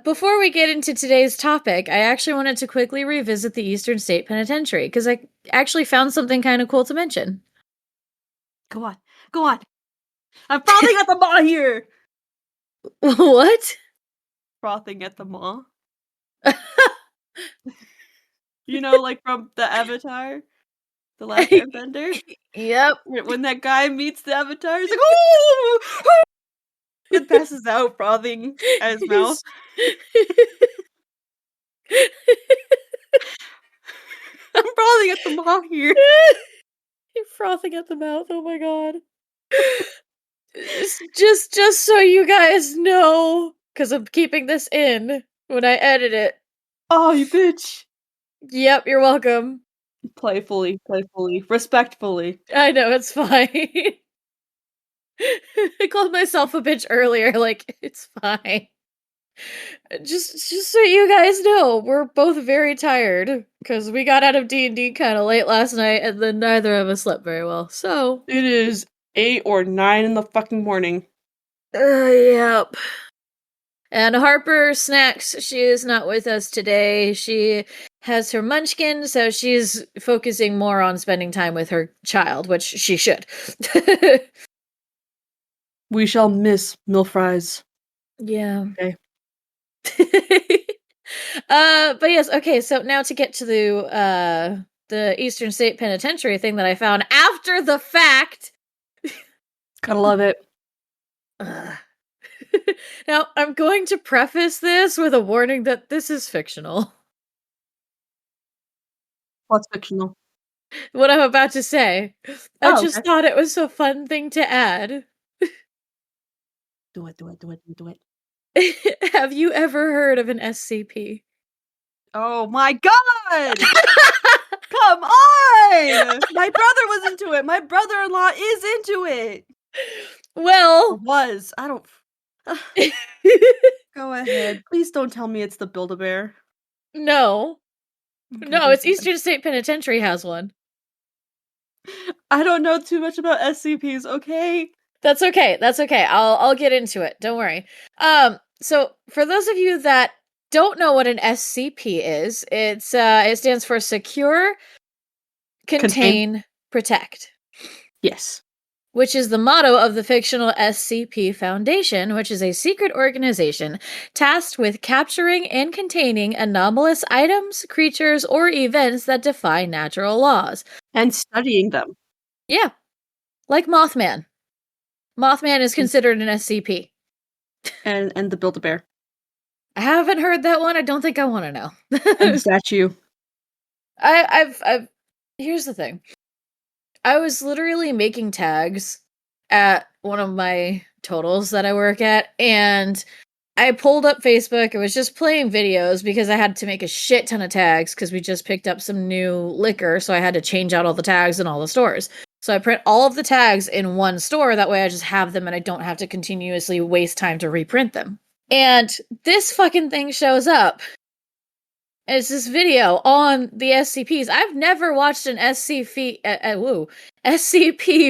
Before we get into today's topic, I actually wanted to quickly revisit the Eastern State Penitentiary, because I actually found something kind of cool to mention. Go on. Go on. I'm frothing at the maw here! What? Frothing at the maw. You know, like from the Avatar? The Last Airbender? Yep. When that guy meets the Avatar, he's like, "Oh!" and passes out, frothing at his mouth. I'm frothing at the maw here. You're frothing at the mouth, oh my god. Just so you guys know, because I'm keeping this in when I edit it. Oh, you bitch. Yep, you're welcome. Playfully, respectfully. I know, it's fine. I called myself a bitch earlier, like, it's fine. Just so you guys know, we're both very tired, because we got out of D&D kind of late last night, and then neither of us slept very well, so... It is 8 or 9 in the fucking morning. Yep. And Harper Snaxx, she is not with us today. She has her munchkin, so she's focusing more on spending time with her child, which she should. We shall miss Milfries. Yeah. Okay. But yes, okay, so now to get to the Eastern State Penitentiary thing that I found after the fact. Gotta love it. Now, I'm going to preface this with a warning that this is fictional. What's fictional? What I'm about to say. I just thought it was a fun thing to add. Do it. Have you ever heard of an SCP? Oh my god! Come on! My brother was into it. My brother-in-law is into it. Well, or was. I don't. Go ahead. Please don't tell me it's the Build-A-Bear. No. Okay, No, it's Eastern State Penitentiary has one. I don't know too much about SCPs, okay? That's okay. I'll get into it. Don't worry. So for those of you that don't know what an SCP is, it stands for Secure, Contain, Protect. Yes. Which is the motto of the fictional SCP Foundation, which is a secret organization tasked with capturing and containing anomalous items, creatures, or events that defy natural laws. And studying them. Yeah. Like Mothman. Mothman is considered an SCP. And the Build-A-Bear. I haven't heard that one. I don't think I want to know. And the statue. I've here's the thing. I was literally making tags at one of my totals that I work at, and I pulled up Facebook. I was just playing videos because I had to make a shit ton of tags because we just picked up some new liquor, so I had to change out all the tags in all the stores. So I print all of the tags in one store, that way I just have them and I don't have to continuously waste time to reprint them. And this fucking thing shows up. It's this video on the SCPs. I've never watched an SCP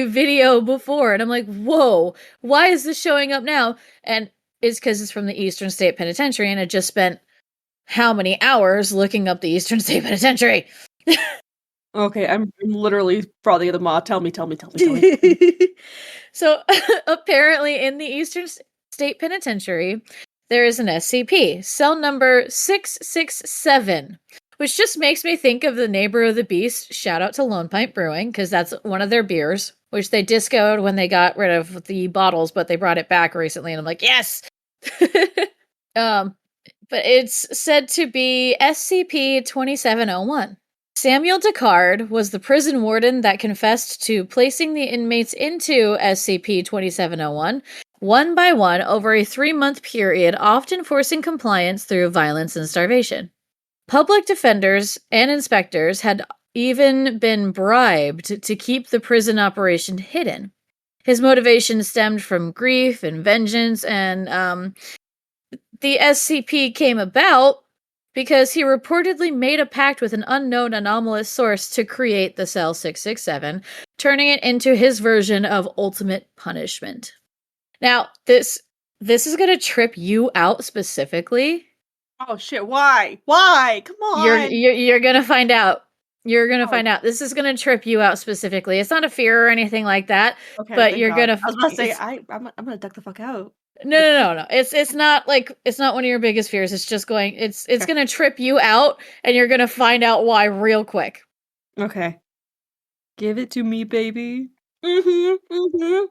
video before, and I'm like, whoa, why is this showing up now? And it's because it's from the Eastern State Penitentiary, and I just spent how many hours looking up the Eastern State Penitentiary? Okay, I'm literally frothing at the maw. Tell me. So, apparently in the Eastern State Penitentiary, there is an SCP, cell number 667, which just makes me think of the Neighbor of the Beast. Shout out to Lone Pint Brewing, because that's one of their beers, which they discoed when they got rid of the bottles, but they brought it back recently, and I'm like, yes! But it's said to be SCP-2701. Samuel Descartes was the prison warden that confessed to placing the inmates into SCP-2701, one by one over a 3-month period, often forcing compliance through violence and starvation. Public defenders and inspectors had even been bribed to keep the prison operation hidden. His motivation stemmed from grief and vengeance, and the SCP came about because he reportedly made a pact with an unknown anomalous source to create the Cell 667, turning it into his version of ultimate punishment. Now, this This is gonna trip you out specifically. Oh shit! Why? Why? Come on! You're gonna find out. You're gonna find out. This is gonna trip you out specifically. It's not a fear or anything like that. Okay, But thank you're God. gonna. I was about to say It's, I'm gonna duck the fuck out. no. It's not like it's not one of your biggest fears. It's just going. It's Okay. gonna trip you out, and you're gonna find out why real quick. Okay. Give it to me, baby. Mm-hmm. Mm-hmm.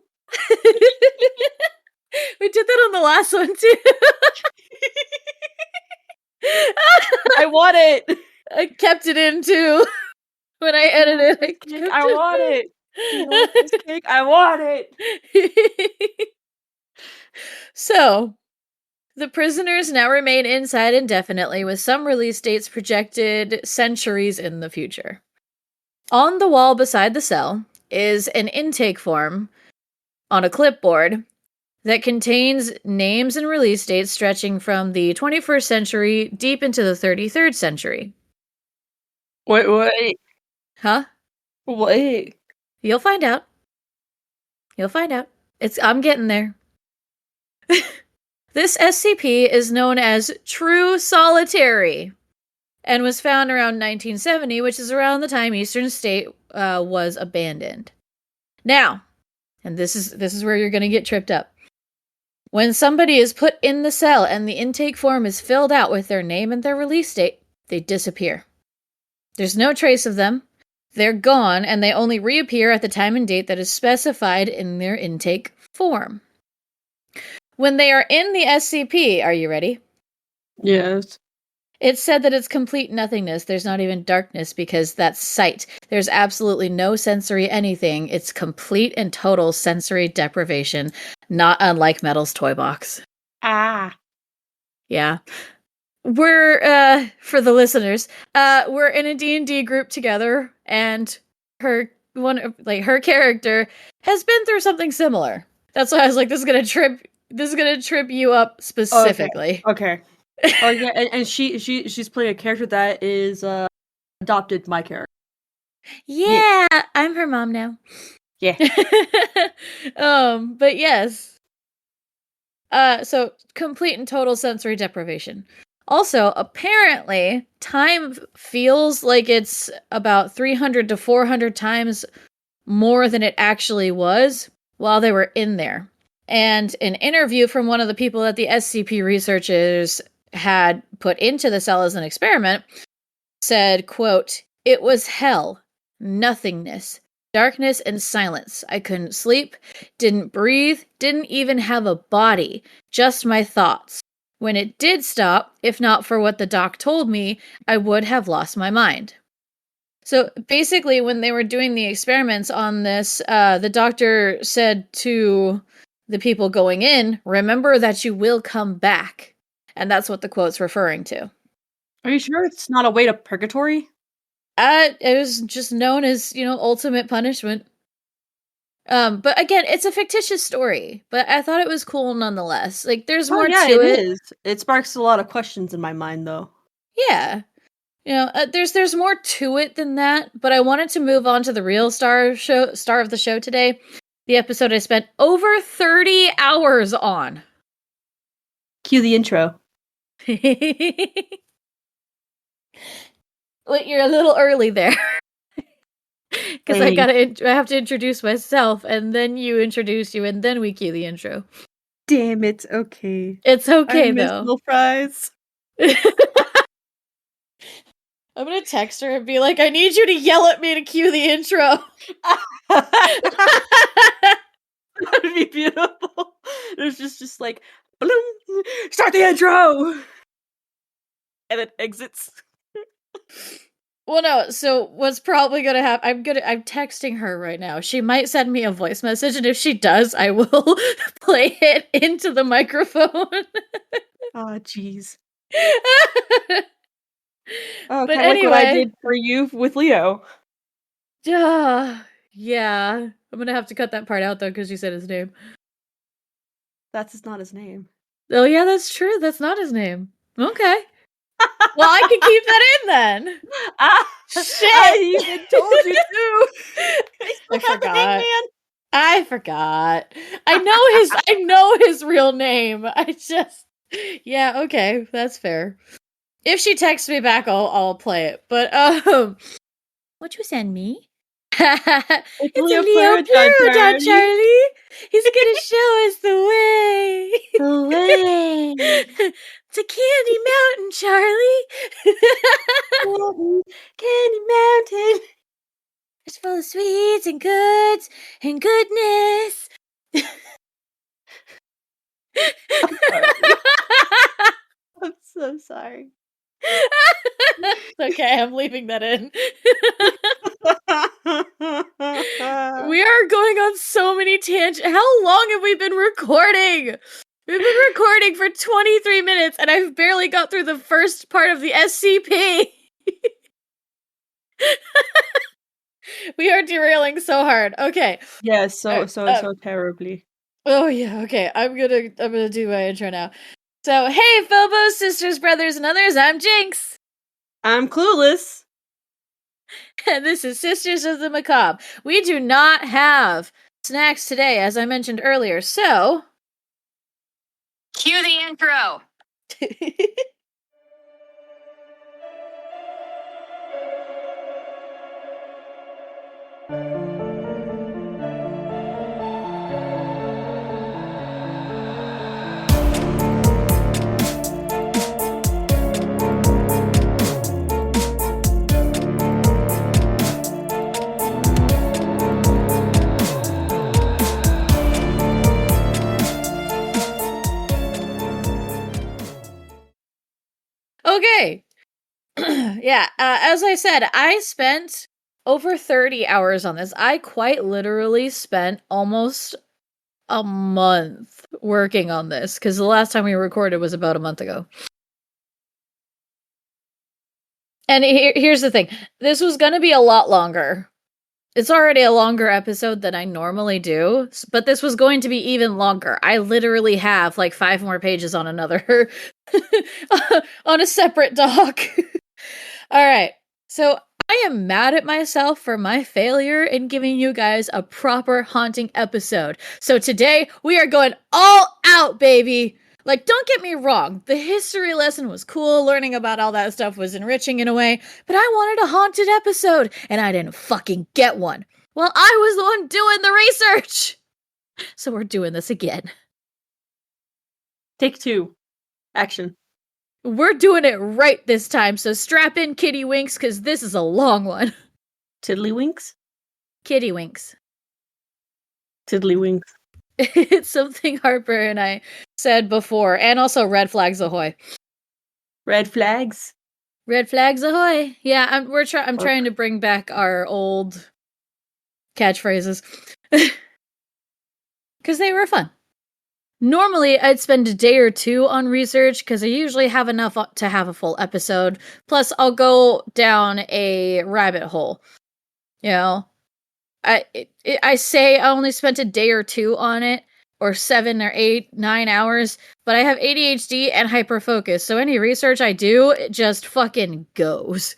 We did that on the last one too. I want it. I kept it in too. When I edited, I want it. You know what this cake? I want it. So, the prisoners now remain inside indefinitely, with some release dates projected centuries in the future. On the wall beside the cell is an intake form on a clipboard that contains names and release dates stretching from the 21st century deep into the 33rd century. Wait. Huh? Wait. You'll find out. I'm getting there. This SCP is known as True Solitary and was found around 1970, which is around the time Eastern State was abandoned. Now, and this is where you're going to get tripped up. When somebody is put in the cell and the intake form is filled out with their name and their release date, they disappear. There's no trace of them. They're gone, and they only reappear at the time and date that is specified in their intake form. When they are in the SCP, are you ready? Yes. It's said that it's complete nothingness. There's not even darkness because that's sight. There's absolutely no sensory anything. It's complete and total sensory deprivation, not unlike Metal's toy box. Ah. Yeah. We're, for the listeners, we're in a D&D group together, and her character has been through something similar. That's why I was like, this is gonna trip you up specifically. Okay. Oh yeah, and she's playing a character that is adopted my character. Yeah, I'm her mom now. Yeah. But yes. So complete and total sensory deprivation. Also, apparently, time feels like it's about 300 to 400 times more than it actually was while they were in there. And an interview from one of the people that the SCP researchers had put into the cell as an experiment said, quote, "It was hell, nothingness, darkness and silence. I couldn't sleep, didn't breathe, didn't even have a body, just my thoughts. When it did stop, if not for what the doc told me, I would have lost my mind." So basically, when they were doing the experiments on this, the doctor said to the people going in, "Remember that you will come back." And that's what the quote's referring to. Are you sure it's not a way to purgatory? It was just known as, ultimate punishment. But again, it's a fictitious story, but I thought it was cool nonetheless. Like, there's more to it. Is. It sparks a lot of questions in my mind, though. Yeah. There's more to it than that, but I wanted to move on to the real star of the show today. The episode I spent over 30 hours on. Cue the intro. Wait, you're a little early there. Because I have to introduce myself, and then you introduce you, and then we cue the intro. Damn it, okay. It's okay, I miss though. little fries. I'm gonna text her and be like, I need you to yell at me to cue the intro. That'd be beautiful. There's just like, bloom, start the intro! And it exits. Well, no, so what's probably gonna happen, I'm texting her right now. She might send me a voice message, and if she does, I will play it into the microphone. Oh, jeez. But kind of anyway, like what I did for you with Leo. Yeah. I'm gonna have to cut that part out, though, because you said his name. That's not his name. Oh, yeah, that's true. That's not his name. Okay. Well, I can keep that in then. Ah, shit! I even told you to. I forgot. I forgot. I know his real name. Yeah, okay, that's fair. If she texts me back, I'll play it. But what'd you send me? It's It's a Leo Leo Plurita, Plurita, Charlie. Charlie. He's gonna show us the way. The way. To Candy Mountain, Charlie. Candy Mountain. It's full of sweets and goods and goodness. I'm sorry. I'm so sorry. Okay, I'm leaving that in. We are going on so many tangents. How long have we been recording? We've been recording for 23 minutes and I've barely got through the first part of the SCP. We are derailing so hard. Okay. Yeah, so terribly. Oh yeah, okay. I'm gonna do my intro now. So, hey Phobos, sisters, brothers, and others, I'm Jynx. I'm clueless. And this is Sisters of the Macabre. We do not have Snaxx today, as I mentioned earlier, so Cue the intro. okay. Yeah, as I said, I spent over 30 hours on this. I quite literally spent almost a month working on this, because the last time we recorded was about a month ago. And here's the thing. This was going to be a lot longer. It's already a longer episode than I normally do, but this was going to be even longer. I literally have like 5 more pages on another on a separate doc. All right. So I am mad at myself for my failure in giving you guys a proper haunting episode. So today we are going all out, baby. Like, don't get me wrong, the history lesson was cool, learning about all that stuff was enriching in a way, but I wanted a haunted episode, and I didn't fucking get one. Well, I was the one doing the research! So we're doing this again. Take 2. Action. We're doing it right this time, so strap in, Kitty Winks, because this is a long one. Tiddlywinks? Kitty Winks. Tiddlywinks. It's something Harper and I said before, and also red flags ahoy. Red flags? Red flags ahoy. Yeah, I'm trying to bring back our old catchphrases. Because they were fun. Normally, I'd spend a day or 2 on research, because I usually have enough to have a full episode. Plus, I'll go down a rabbit hole. You know? I say I only spent a day or 2 on it, or 7 or 8, 9 hours, but I have ADHD and hyperfocus, so any research I do, it just fucking goes.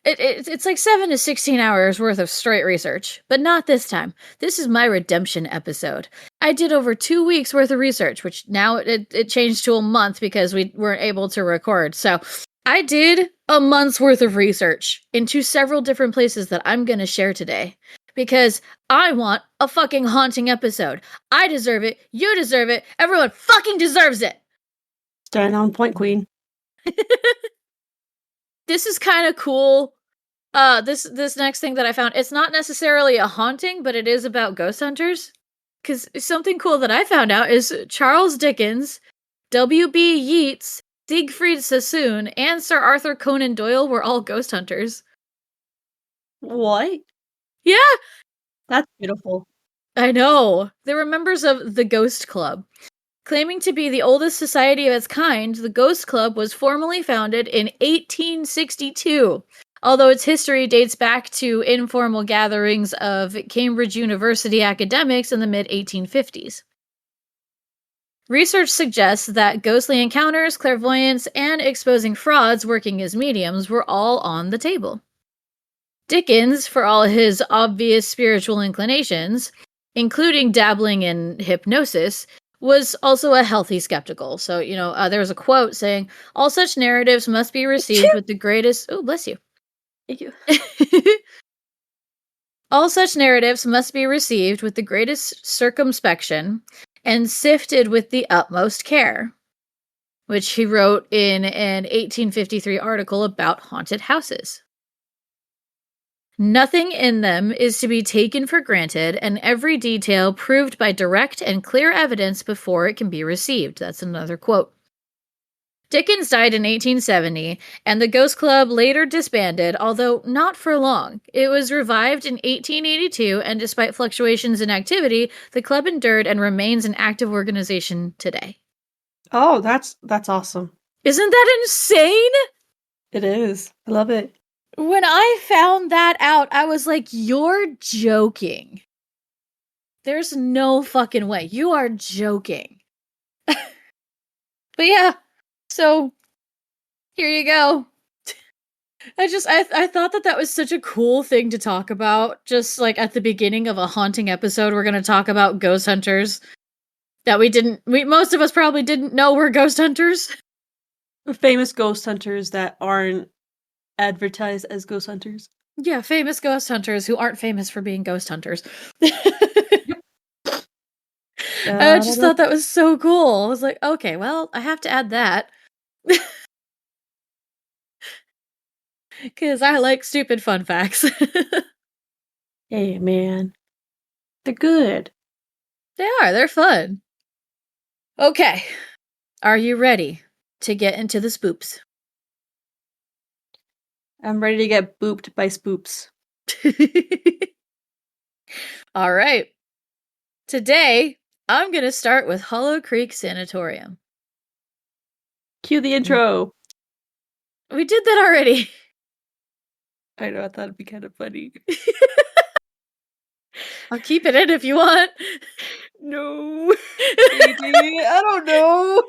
It's like 7 to 16 hours worth of straight research, but not this time. This is my redemption episode. I did over 2 weeks worth of research, which now it changed to a month because we weren't able to record, so I did a month's worth of research into several different places that I'm gonna share today. Because I want a fucking haunting episode. I deserve it. You deserve it. Everyone fucking deserves it. Stand on point, queen. This is kind of cool. This next thing that I found, it's not necessarily a haunting, but it is about ghost hunters. Because something cool that I found out is Charles Dickens, W.B. Yeats, Siegfried Sassoon, and Sir Arthur Conan Doyle were all ghost hunters. What? Yeah! That's beautiful. I know. They were members of the Ghost Club. Claiming to be the oldest society of its kind, the Ghost Club was formally founded in 1862, although its history dates back to informal gatherings of Cambridge University academics in the mid-1850s. Research suggests that ghostly encounters, clairvoyance, and exposing frauds working as mediums were all on the table. Dickens, for all his obvious spiritual inclinations, including dabbling in hypnosis, was also a healthy skeptical. So, there was a quote saying, "All such narratives must be received with the greatest..." Oh, bless you. Thank you. "All such narratives must be received with the greatest circumspection and sifted with the utmost care," which he wrote in an 1853 article about haunted houses. "Nothing in them is to be taken for granted, and every detail proved by direct and clear evidence before it can be received." That's another quote. Dickens died in 1870, and the Ghost Club later disbanded, although not for long. It was revived in 1882, and despite fluctuations in activity, the club endured and remains an active organization today. Oh, that's awesome. Isn't that insane? It is. I love it. When I found that out, I was like, "You're joking. There's no fucking way. You are joking." But yeah, so here you go. I thought that was such a cool thing to talk about. Just like at the beginning of a haunting episode, we're going to talk about ghost hunters that most of us probably didn't know were ghost hunters. Famous ghost hunters that aren't advertised as ghost hunters. Yeah, famous ghost hunters who aren't famous for being ghost hunters. I just thought that was so cool. I was like, okay, well, I have to add that. Because I like stupid fun facts. Hey, man. They're good. They are. They're fun. Okay. Are you ready to get into the spoops? I'm ready to get booped by spoops. All right. Today, I'm going to start with Hollow Creek Sanatorium. Cue the intro. We did that already. I know, I thought it'd be kind of funny. I'll keep it in if you want. No. I don't know.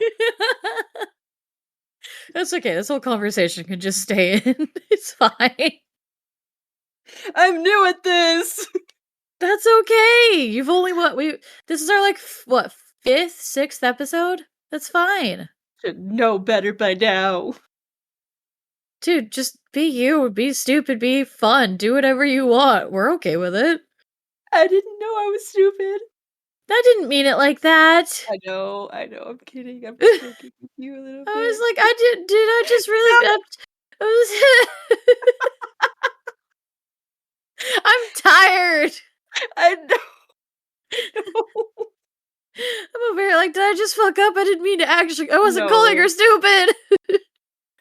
That's okay. This whole conversation can just stay in. It's fine. I'm new at this. That's okay. You've only this is our fifth, sixth episode? That's fine. Should know better by now. Dude, just be you, be stupid, be fun, do whatever you want. We're okay with it. I didn't know I was stupid. I didn't mean it like that. I know, I'm kidding. I'm joking with you a little bit. I was like, did I just really I'm tired. I know. I'm over here like, did I just fuck up? I didn't mean to I wasn't calling her No. stupid.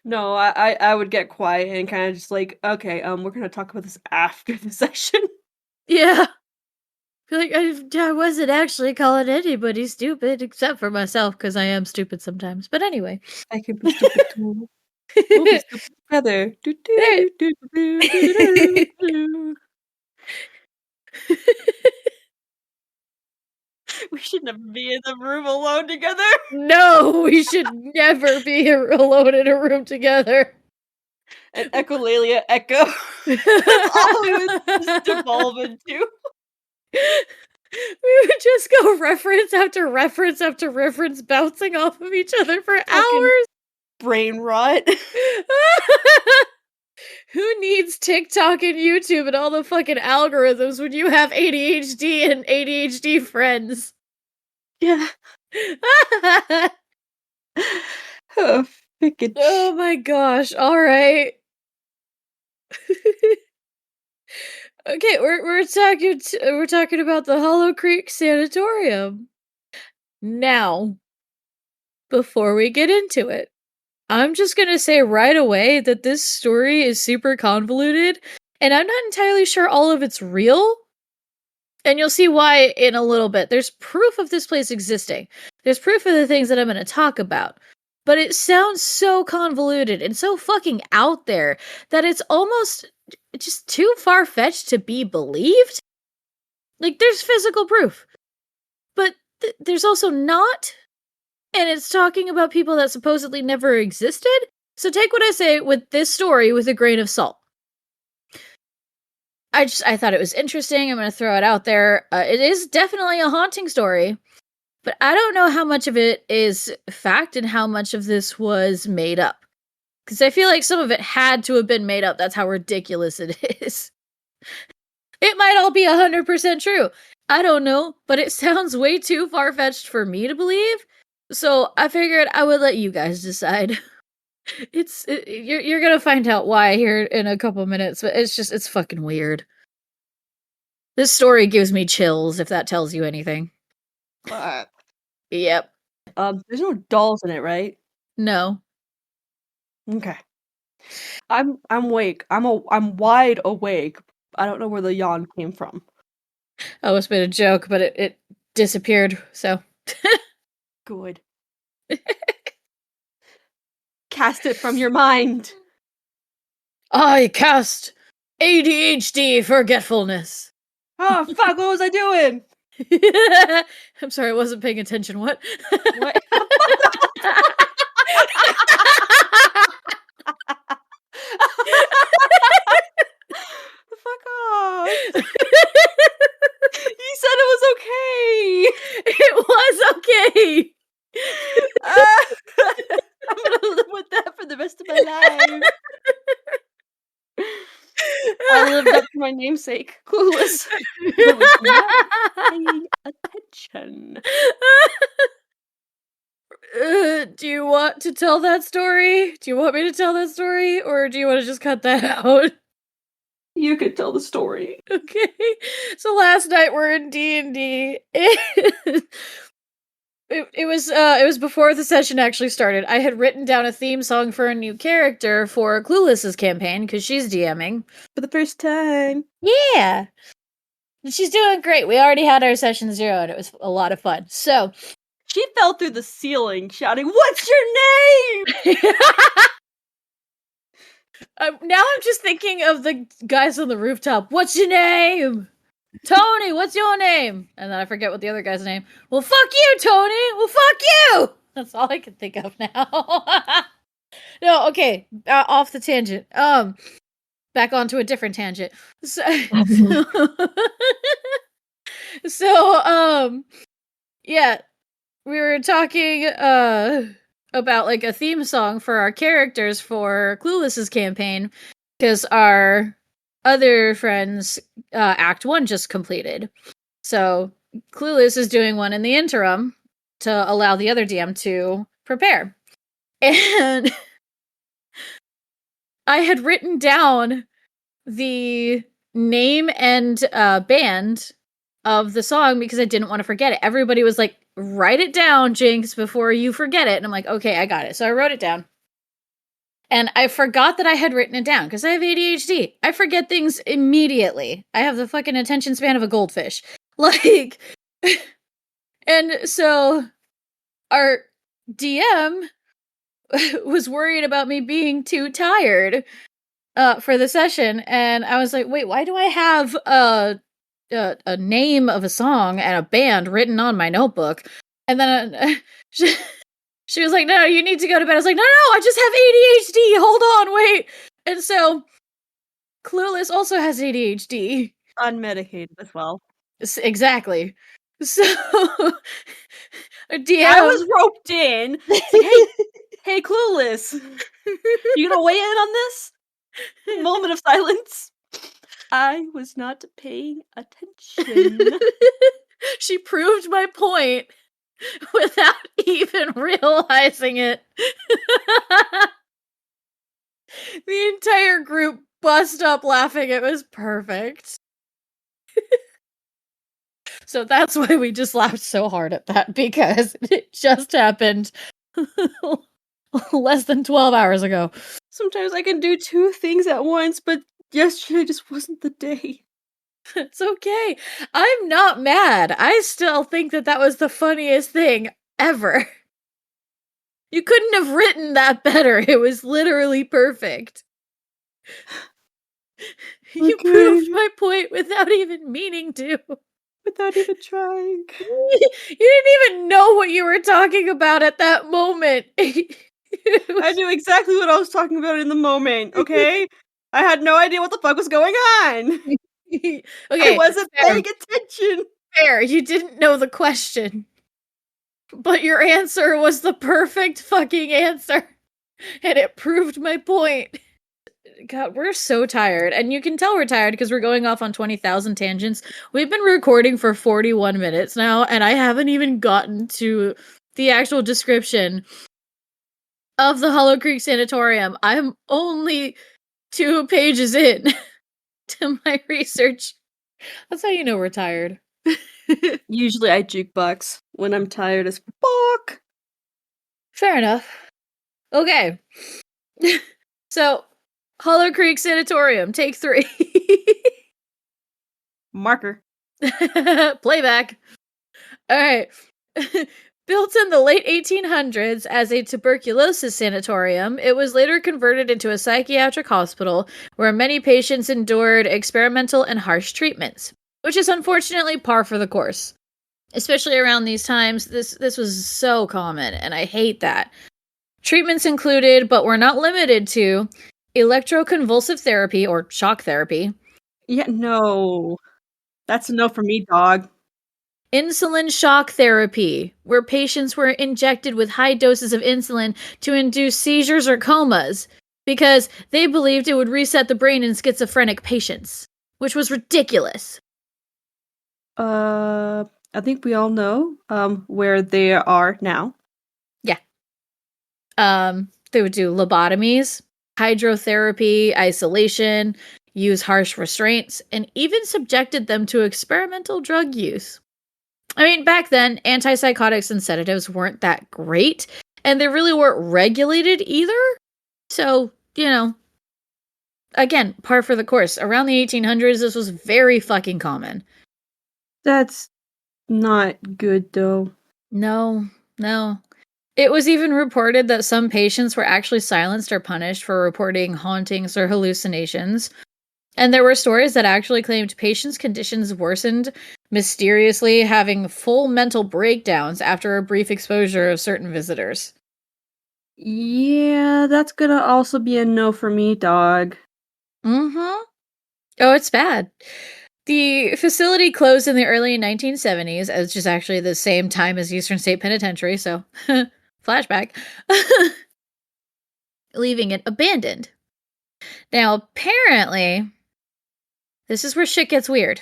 No, I would get quiet and kind of just like, okay, we're gonna talk about this after the session. Yeah. Feel like I wasn't actually calling anybody stupid except for myself because I am stupid sometimes. But anyway. I can be stupid too. We'll be stupid together. We should never be in the room alone together. No, we should never be alone in a room together. And echolalia echo. That's all it would just devolve into. We would just go reference after reference after reference, bouncing off of each other for hours. Brain rot. Who needs TikTok and YouTube and all the fucking algorithms when you have ADHD and ADHD friends? Yeah. Oh, oh my gosh. All right. Okay, we're talking about the Hollow Creek Sanatorium. Now, before we get into it, I'm just gonna say right away that this story is super convoluted, and I'm not entirely sure all of it's real. And you'll see why in a little bit. There's proof of this place existing. There's proof of the things that I'm gonna talk about. But it sounds so convoluted and so fucking out there that it's almost just too far-fetched to be believed. Like, there's physical proof. But there's also not. And it's talking about people that supposedly never existed. So take what I say with this story with a grain of salt. I thought it was interesting. I'm going to throw it out there. It is definitely a haunting story, but I don't know how much of it is fact and how much of this was made up. Because I feel like some of it had to have been made up. That's how ridiculous it is. It might all be 100% true. I don't know, but it sounds way too far-fetched for me to believe. So I figured I would let you guys decide. You're gonna find out why here in a couple minutes, but it's fucking weird. This story gives me chills, if that tells you anything. What? Yep. There's no dolls in it, right? No. Okay. I'm awake. I'm wide awake. I don't know where the yawn came from. I almost made a joke, but it disappeared, so. Good. Cast it from your mind. I cast ADHD forgetfulness. Oh, fuck, what was I doing? I'm sorry, I wasn't paying attention. What? What? Fuck off. You said it was okay. It was okay. I'm gonna live with that for the rest of my life. I lived up to my namesake, clueless. I was not paying attention. Do you want to tell that story? Do you want me to tell that story, or do you want to just cut that out? You could tell the story. Okay. So last night we're in D&D. It was before the session actually started. I had written down a theme song for a new character for Clueless's campaign because she's DMing For the first time. Yeah. She's doing great. We already had our session 0 and it was a lot of fun. So She fell through the ceiling shouting, "What's your name?" now I'm just thinking of the guys on the rooftop. What's your name? Tony, what's your name? And then I forget what the other guy's name. Well, fuck you, Tony. Well, fuck you. That's all I can think of now. No, okay. Off the tangent. Back onto a different tangent. So, yeah, we were talking about like a theme song for our characters for Clueless's campaign because our other friends Act 1 just completed. So Clueless is doing one in the interim to allow the other DM to prepare. And I had written down the name and band of the song because I didn't want to forget it. Everybody was like, write it down, Jynx, before you forget it. And I'm like, okay, I got it. So I wrote it down. And I forgot that I had written it down because I have ADHD. I forget things immediately. I have the fucking attention span of a goldfish. Like, and so our DM was worried about me being too tired for the session. And I was like, wait, why do I have a name of a song and a band written on my notebook? And then she was like, no, you need to go to bed. I was like, no, I just have ADHD. Hold on, wait. And so Clueless also has ADHD. Unmedicated as well. Exactly. So DM, I was roped in. Hey, Clueless. You gonna weigh in on this? Moment of silence. I was not paying attention. She proved my point without even realizing it. The entire group bust up laughing. It was perfect. So that's why we just laughed so hard at that, because it just happened less than 12 hours ago. Sometimes I can do two things at once, but yesterday just wasn't the day. It's okay. I'm not mad. I still think that was the funniest thing ever. You couldn't have written that better. It was literally perfect. You proved my point without even meaning to. Without even trying. You didn't even know what you were talking about at that moment. I knew exactly what I was talking about in the moment, okay? I had no idea what the fuck was going on. Okay, I wasn't fair, paying attention. fair. You didn't know the question. But your answer was the perfect fucking answer. And it proved my point. God, we're so tired. And you can tell we're tired because we're going off on 20,000 tangents. We've been recording for 41 minutes now, and I haven't even gotten to the actual description of the Hollow Creek Sanatorium. I'm only 2 pages in to my research. That's how you know we're tired. Usually I jukebox when I'm tired as fuck. Fair enough. Okay. So, Hollow Creek Sanatorium, take 3. Marker. Playback. All right. Built in the late 1800s as a tuberculosis sanatorium, it was later converted into a psychiatric hospital where many patients endured experimental and harsh treatments, which is unfortunately par for the course. Especially around these times, this was so common, and I hate that. Treatments included, but were not limited to, electroconvulsive therapy or shock therapy, Yeah, no. That's a no for me, dog. insulin shock therapy, where patients were injected with high doses of insulin to induce seizures or comas because they believed it would reset the brain in schizophrenic patients, which was ridiculous. I think we all know where they are now. Yeah. They would do lobotomies, hydrotherapy, isolation, use harsh restraints, and even subjected them to experimental drug use. I mean, back then, antipsychotics and sedatives weren't that great, and they really weren't regulated either. So, again, par for the course. Around the 1800s, this was very fucking common. That's not good, though. No. It was even reported that some patients were actually silenced or punished for reporting hauntings or hallucinations. And there were stories that actually claimed patients' conditions worsened mysteriously, having full mental breakdowns after a brief exposure of certain visitors. Yeah, that's gonna also be a no for me, dog. Mm-hmm. Oh, it's bad. The facility closed in the early 1970s, which is actually the same time as Eastern State Penitentiary, so flashback, leaving it abandoned. Now, apparently, this is where shit gets weird.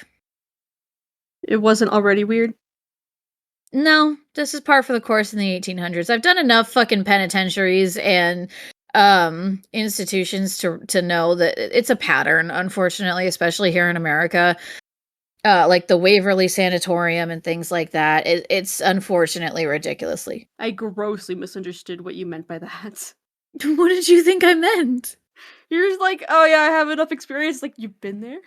It wasn't already weird? No, this is par for the course in the 1800s. I've done enough fucking penitentiaries and institutions to know that it's a pattern, unfortunately, especially here in America. Like the Waverly Sanatorium and things like that. It's unfortunately ridiculously. I grossly misunderstood what you meant by that. What did you think I meant? You're just like, oh yeah, I have enough experience. Like, you've been there?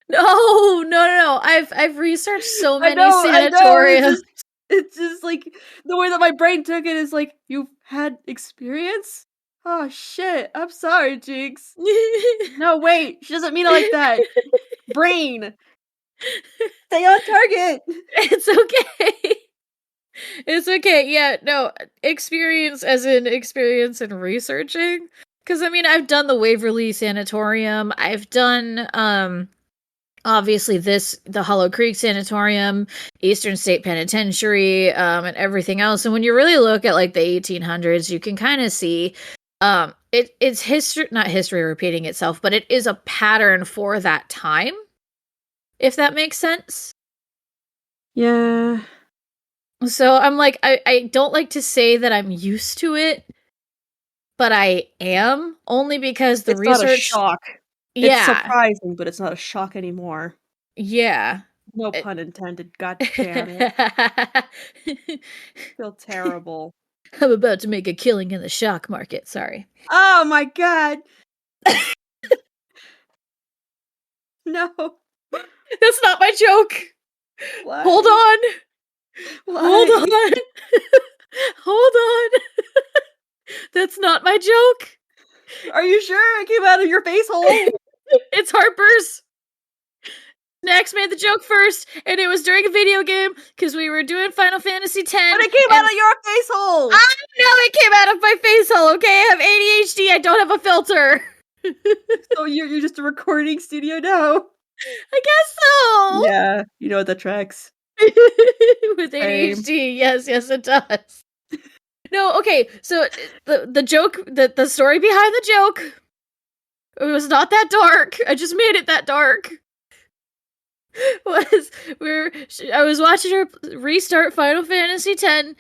No. I've researched so many I know. sanatoriums. It's just like the way that my brain took it is like, you've had experience? Oh shit. I'm sorry, Jynx. No, wait. She doesn't mean it like that. Brain. Stay on target. It's okay. It's okay. Yeah, no, experience as in experience in researching. Because, I mean, I've done the Waverly Sanatorium. I've done, obviously the Hollow Creek Sanatorium, Eastern State Penitentiary, and everything else. And when you really look at, like, the 1800s, you can kind of see, it's history, not history repeating itself, but it is a pattern for that time. If that makes sense. Yeah. So I'm like, I don't like to say that I'm used to it, but I am, only because the It's research. not a shock. Yeah. It's surprising, but it's not a shock anymore. Yeah. No pun intended. God damn it. I feel terrible. I'm about to make a killing in the shock market. Sorry. Oh my god. No. That's not my joke. Why? Hold on. Why? Hold on. Hold on. That's not my joke. Are you sure it came out of your face hole? It's Harper's. Snaxx made the joke first, and it was during a video game because we were doing Final Fantasy X. But it came out of your face hole. I know it came out of my face hole. Okay, I have ADHD. I don't have a filter. So you're just a recording studio now. I guess so. Yeah, you know what that tracks. With Same. ADHD, yes, it does. No, okay, so the joke, the story behind the joke, it was not that dark. I just made it that dark. Was I was watching her restart Final Fantasy X, and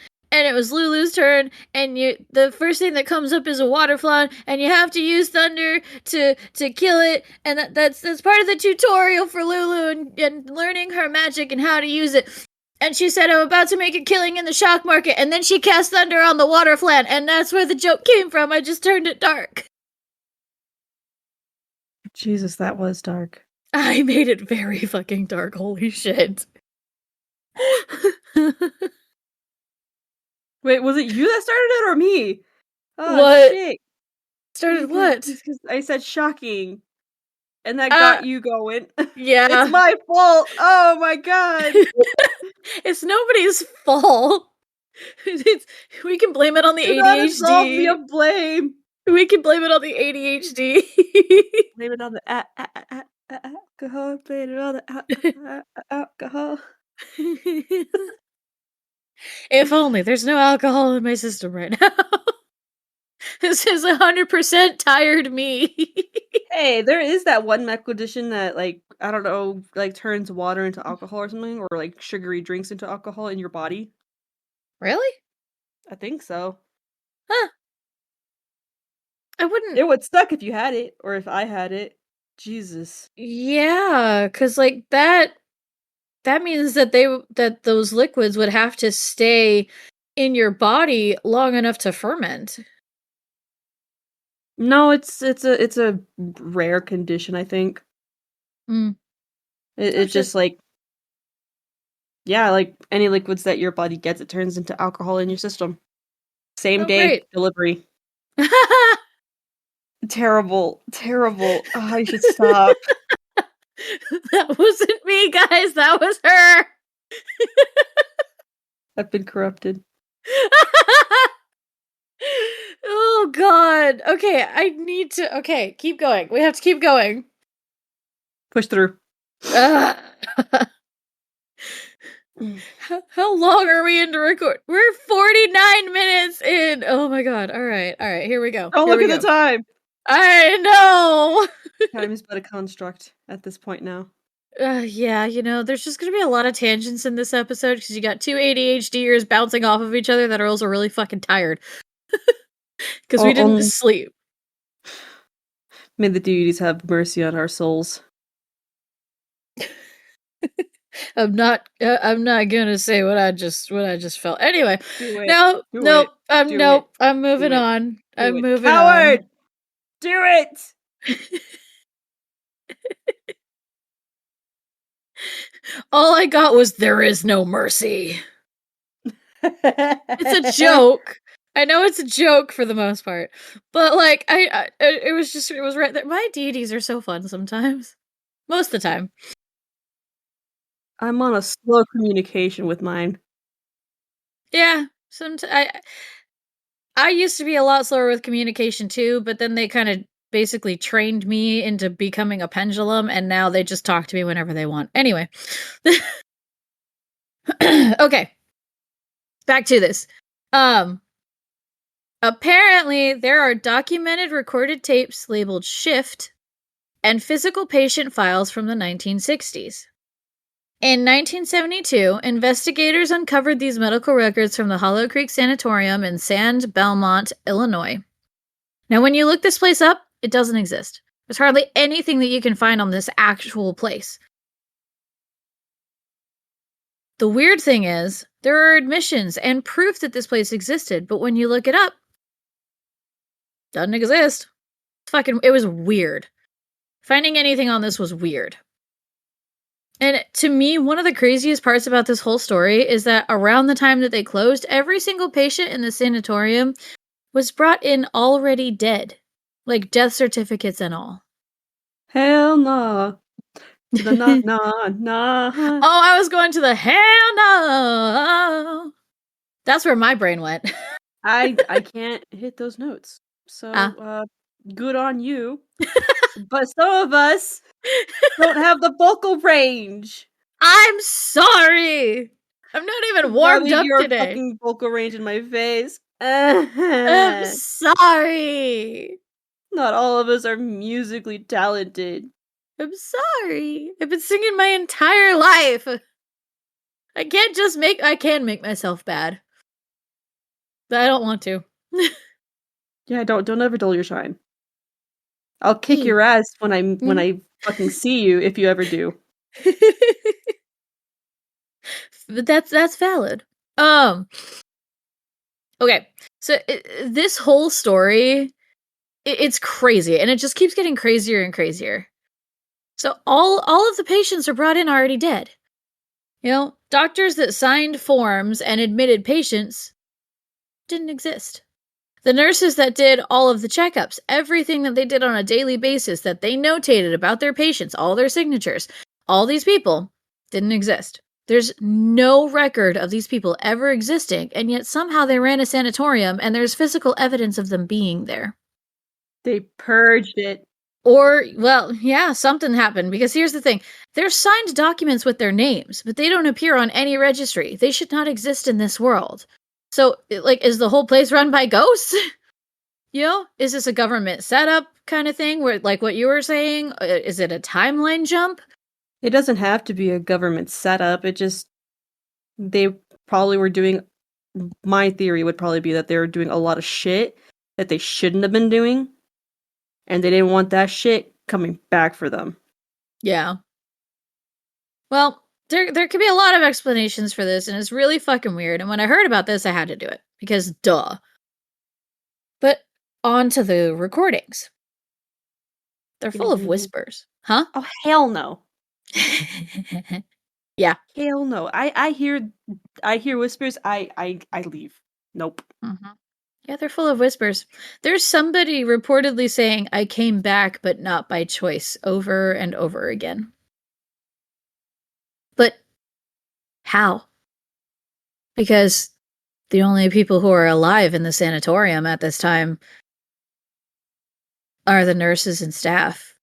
it was Lulu's turn, and the first thing that comes up is a water flood, and you have to use thunder to kill it, and that's part of the tutorial for Lulu and learning her magic and how to use it. And she said, I'm about to make a killing in the shock market, and then she cast thunder on the water flan, and that's where the joke came from. I just turned it dark. Jesus, that was dark. I made it very fucking dark. Holy shit. Wait, was it you that started it or me? Oh, What? shit. Started what? Because I said shocking. And that Uh, got you going. Yeah. It's my fault. Oh my god. It's nobody's fault. We can blame it on the Do not absolve me ADHD. of blame. We can blame it on the ADHD. Blame it on the alcohol. Blame it on the alcohol. If only there's no alcohol in my system right now. This is 100% tired me. Hey, there is that one medical condition that, like, I don't know, like, turns water into alcohol or something, or, like, sugary drinks into alcohol in your body. Really? I think so. Huh. I wouldn't. It would suck if you had it, or if I had it. Jesus. Yeah, because, like, that means that those liquids would have to stay in your body long enough to ferment. No, it's a rare condition, I think. Mm. It's just like, yeah, like any liquids that your body gets, it turns into alcohol in your system. Same day Great. delivery. Terrible, terrible. Oh, I should stop. That wasn't me, guys. That was her. I've been corrupted. Oh god. Okay, I need to. Okay, keep going. We have to keep going. Push through. How long are we into record? We're 49 minutes in. Oh my god. All right. Here we go. Don't Here look we at go. the time. I know. Time is but a construct at this point now. Yeah, there's just gonna be a lot of tangents in this episode because you got two ADHDers bouncing off of each other that are also really fucking tired because we didn't sleep. May the deities have mercy on our souls. I'm not gonna say what I just felt. Anyway, Do it. no, Do nope, it. Do nope. it. I'm moving Do it. on. Do I'm it. moving Coward! on. Do it! All I got was there is no mercy. It's a joke. I know it's a joke for the most part, but like it was right there. My deities are so fun sometimes. Most of the time. I'm on a slow communication with mine. Yeah, I used to be a lot slower with communication too, but then they kind of basically trained me into becoming a pendulum, and now they just talk to me whenever they want. Anyway. Okay. Back to this. Apparently there are documented recorded tapes labeled Shift and physical patient files from the 1960s. In 1972, investigators uncovered these medical records from the Hollow Creek Sanatorium in Sand Belmont, Illinois. Now, when you look this place up, it doesn't exist. There's hardly anything that you can find on this actual place. The weird thing is, there are admissions and proof that this place existed, but when you look it up, it doesn't exist. It was weird. Finding anything on this was weird. And to me, one of the craziest parts about this whole story is that around the time that they closed, every single patient in the sanatorium was brought in already dead. Like death certificates and all. Hell no. To the nah. Oh, I was going to the hell no. That's where my brain went. I can't hit those notes. So, good on you. But some of us don't have the vocal range. I'm sorry. I'm not even warmed Rubbing up your today. fucking vocal range in my face. I'm sorry. Not all of us are musically talented. I'm sorry. I've been singing my entire life. I can make myself bad. But I don't want to. Yeah, don't ever dull your shine. I'll kick your ass when I fucking see you if you ever do. But that's valid. Okay. So this whole story, it's crazy, and it just keeps getting crazier and crazier. So all of the patients are brought in already dead. You know, doctors that signed forms and admitted patients didn't exist. The nurses that did all of the checkups, everything that they did on a daily basis that they notated about their patients, all their signatures, all these people didn't exist. There's no record of these people ever existing, and yet somehow they ran a sanatorium and there's physical evidence of them being there. They purged it. Or, well, yeah, something happened, because here's the thing. There's signed documents with their names, but they don't appear on any registry. They should not exist in this world. So, like, is the whole place run by ghosts? You know, is this a government setup kind of thing where, like what you were saying, is it a timeline jump? It doesn't have to be a government setup. They probably were doing, my theory would probably be that they were doing a lot of shit that they shouldn't have been doing, and they didn't want that shit coming back for them. Yeah. Well, there could be a lot of explanations for this, and it's really fucking weird. And when I heard about this, I had to do it, because duh. But on to the recordings. They're full of whispers. Huh? Oh, hell no. Yeah. Hell no. I hear whispers, I leave. Nope. Mm-hmm. Yeah, they're full of whispers. There's somebody reportedly saying, "I came back, but not by choice," over and over again. But how? Because the only people who are alive in the sanatorium at this time are the nurses and staff.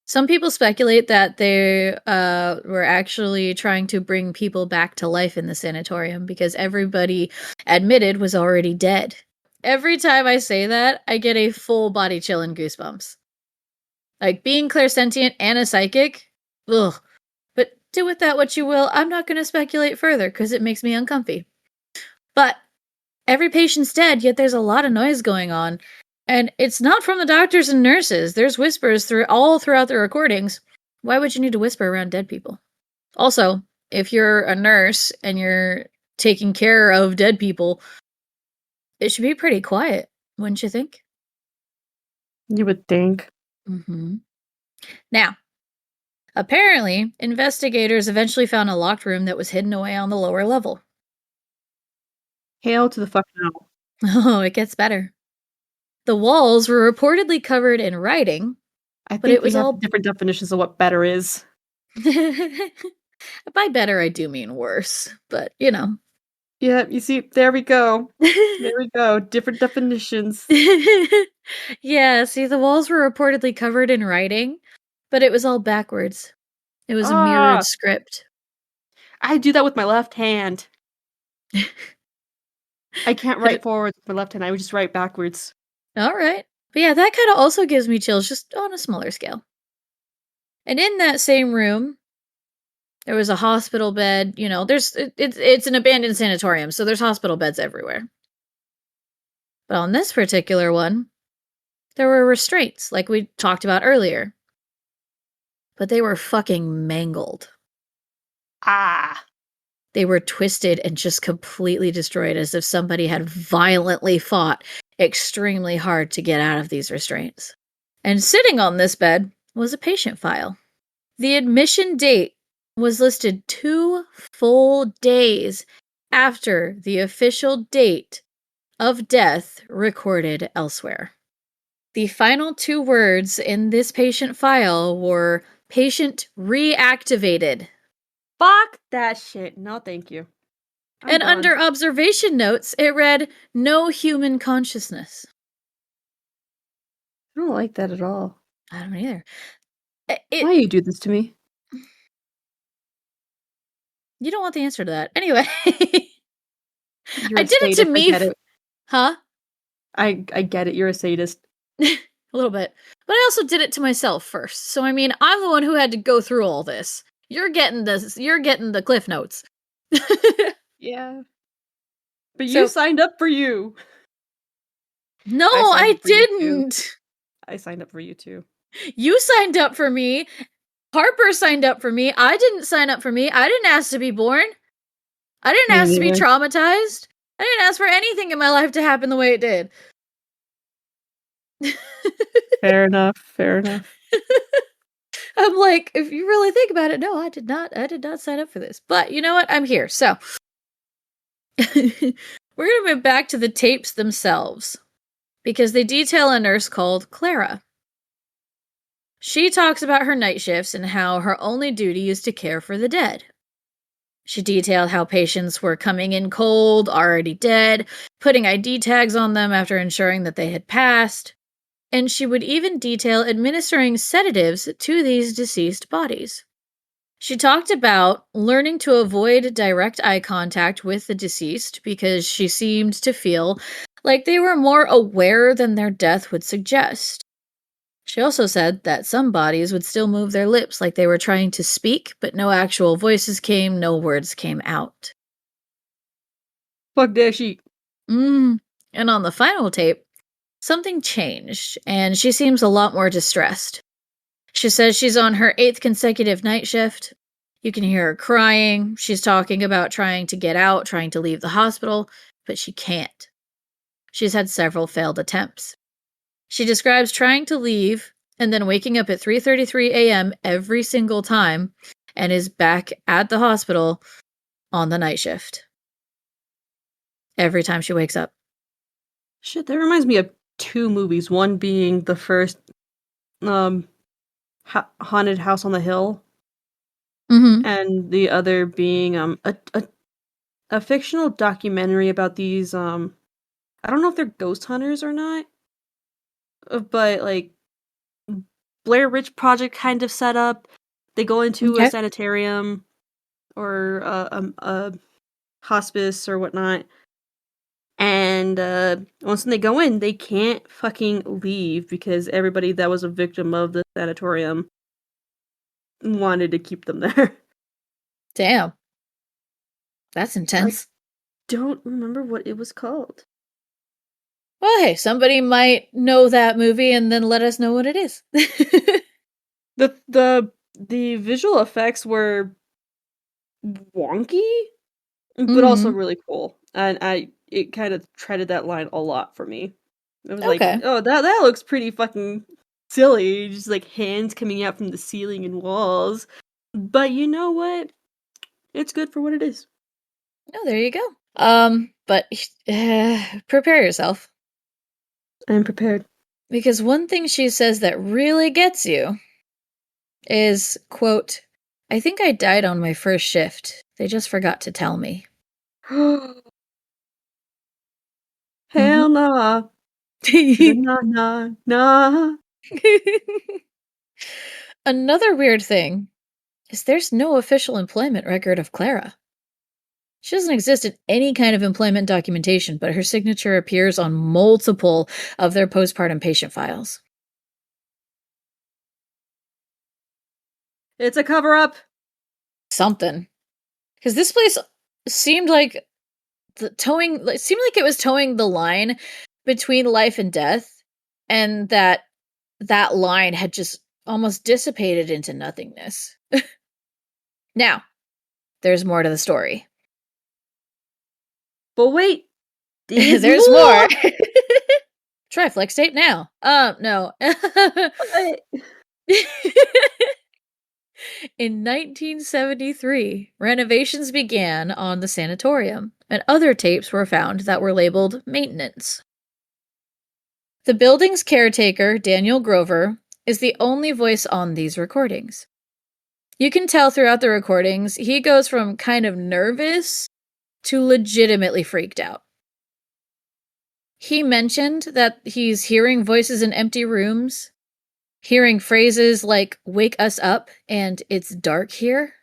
Some people speculate that they were actually trying to bring people back to life in the sanatorium because everybody admitted was already dead. Every time I say that, I get a full body chill and goosebumps. Like, being clairsentient and a psychic, ugh. But do with that what you will. I'm not going to speculate further because it makes me uncomfy. But every patient's dead, yet there's a lot of noise going on. And it's not from the doctors and nurses. There's whispers all throughout the recordings. Why would you need to whisper around dead people? Also, if you're a nurse and you're taking care of dead people, it should be pretty quiet, wouldn't you think? You would think. Mm-hmm. Now, apparently, investigators eventually found a locked room that was hidden away on the lower level. Hail to the fuck no. Oh, it gets better. The walls were reportedly covered in writing, I but think it was we have all different definitions of what better is. By better, I do mean worse, but you know. Yeah, you see, there we go. There we go. Different definitions. Yeah, see, the walls were reportedly covered in writing, but it was all backwards. It was a mirrored script. I do that with my left hand. I can't write forward with my left hand. I would just write backwards. All right. But yeah, that kind of also gives me chills, just on a smaller scale. And in that same room, there was a hospital bed. You know, it's an abandoned sanatorium, so there's hospital beds everywhere. But on this particular one, there were restraints, like we talked about earlier. But they were fucking mangled. They were twisted and just completely destroyed, as if somebody had violently fought extremely hard to get out of these restraints. And sitting on this bed was a patient file. The admission date was listed 2 full days after the official date of death recorded elsewhere. The final 2 words in this patient file were "patient reactivated." Fuck that shit. No, thank you. And under observation notes, it read, "no human consciousness." I don't like that at all. I don't either. Why you do this to me? You don't want the answer to that. Anyway. You're I a did it to sadist, I me. get it. Huh? I get it, you're a sadist. A little bit. But I also did it to myself first. So I mean, I'm the one who had to go through all this. You're getting the cliff notes. Yeah. But So- you signed up for you. No, I signed I up for you too. didn't. I signed up for you too. You signed up for me. Harper signed up for me. I didn't sign up for me. I didn't ask to be born. I didn't Me ask to be neither. traumatized. I didn't ask for anything in my life to happen the way it did. Fair enough. Fair enough. I'm like, if you really think about it, no, I did not sign up for this. But you know what? I'm here. So we're gonna move back to the tapes themselves because they detail a nurse called Clara. She talks about her night shifts and how her only duty is to care for the dead. She detailed how patients were coming in cold, already dead, putting ID tags on them after ensuring that they had passed, and she would even detail administering sedatives to these deceased bodies. She talked about learning to avoid direct eye contact with the deceased because she seemed to feel like they were more aware than their death would suggest. She also said that some bodies would still move their lips like they were trying to speak, but no actual voices came, no words came out. Fuck that shit. And on the final tape, something changed, and she seems a lot more distressed. She says she's on her 8th consecutive night shift. You can hear her crying. She's talking about trying to get out, trying to leave the hospital, but she can't. She's had several failed attempts. She describes trying to leave and then waking up at 3:33 a.m. every single time and is back at the hospital on the night shift. Every time she wakes up. Shit, that reminds me of 2 movies. One being the first Haunted House on the Hill, and the other being a fictional documentary about these I don't know if they're ghost hunters or not, but like Blair Witch Project kind of setup. They go into a sanitarium or a hospice or whatnot, and once they go in, they can't fucking leave because everybody that was a victim of the sanatorium wanted to keep them there. Damn. That's intense. Don't remember what it was called. Well, hey, somebody might know that movie and then let us know what it is. The visual effects were wonky, but also really cool, and it kind of treaded that line a lot for me. It was like, oh, that looks pretty fucking silly, just like hands coming out from the ceiling and walls. But you know what? It's good for what it is. Oh, there you go. But prepare yourself. I'm prepared. Because one thing she says that really gets you is, quote, I think I died on my first shift. They just forgot to tell me. Hell nah. Nah, nah, nah. Another weird thing is there's no official employment record of Clara. She doesn't exist in any kind of employment documentation, but her signature appears on multiple of their postpartum patient files. It's a cover-up. Something. Because this place seemed like it seemed like it was towing the line between life and death, and that line had just almost dissipated into nothingness. Now, there's more to the story. But wait, there's more. Try flex tape now. No. In 1973, renovations began on the sanatorium, and other tapes were found that were labeled maintenance. The building's caretaker, Daniel Grover, is the only voice on these recordings. You can tell throughout the recordings, he goes from kind of nervous to legitimately freaked out. He mentioned that he's hearing voices in empty rooms, hearing phrases like, "wake us up," and "it's dark here."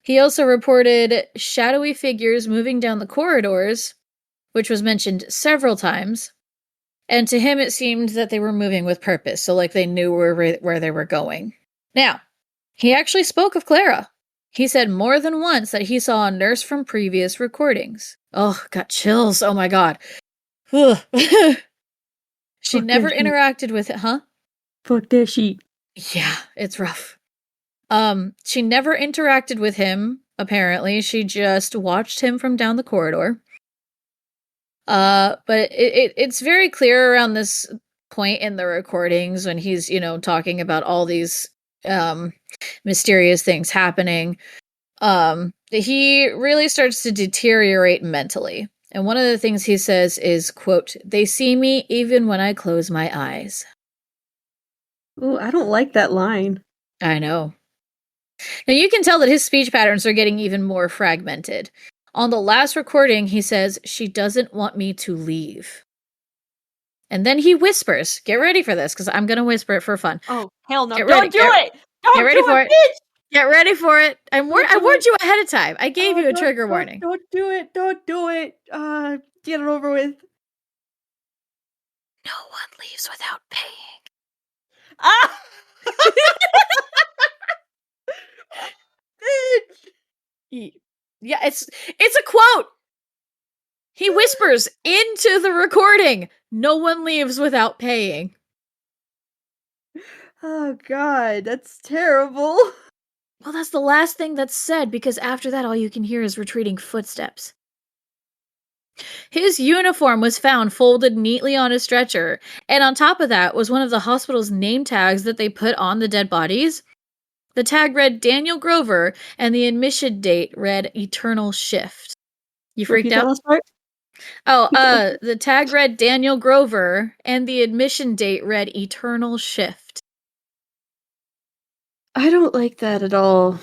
He also reported shadowy figures moving down the corridors, which was mentioned several times. And to him, it seemed that they were moving with purpose, so like they knew where they were going. Now, he actually spoke of Clara. He said more than once that he saw a nurse from previous recordings. Oh, got chills. Oh my god. She Fuck never that shit. interacted with it, huh? Fuck that shit. Yeah, it's rough. She never interacted with him, apparently. She just watched him from down the corridor. But it's very clear around this point in the recordings when he's, talking about all these mysterious things happening. He really starts to deteriorate mentally. And one of the things he says is, quote, "They see me even when I close my eyes." Ooh, I don't like that line. I know. Now you can tell that his speech patterns are getting even more fragmented. On the last recording, he says, "She doesn't want me to leave." And then he whispers. Get ready for this, because I'm going to whisper it for fun. Oh, hell no. Get Don't ready, do it! Don't get ready do for it, it. bitch! Get ready for it. I warned you ahead of time. I gave you a trigger warning. Don't do it. Don't do it. Get it over with. No one leaves without paying. Ah! Bitch! Yeah, it's a quote. He whispers into the recording, "No one leaves without paying." Oh god, that's terrible. Well, that's the last thing that's said, because after that, all you can hear is retreating footsteps. His uniform was found folded neatly on a stretcher, and on top of that was one of the hospital's name tags that they put on the dead bodies. The tag read Daniel Grover, and the admission date read Eternal Shift. You freaked Repeat that out? last part? Oh, the tag read Daniel Grover, and the admission date read Eternal Shift. I don't like that at all.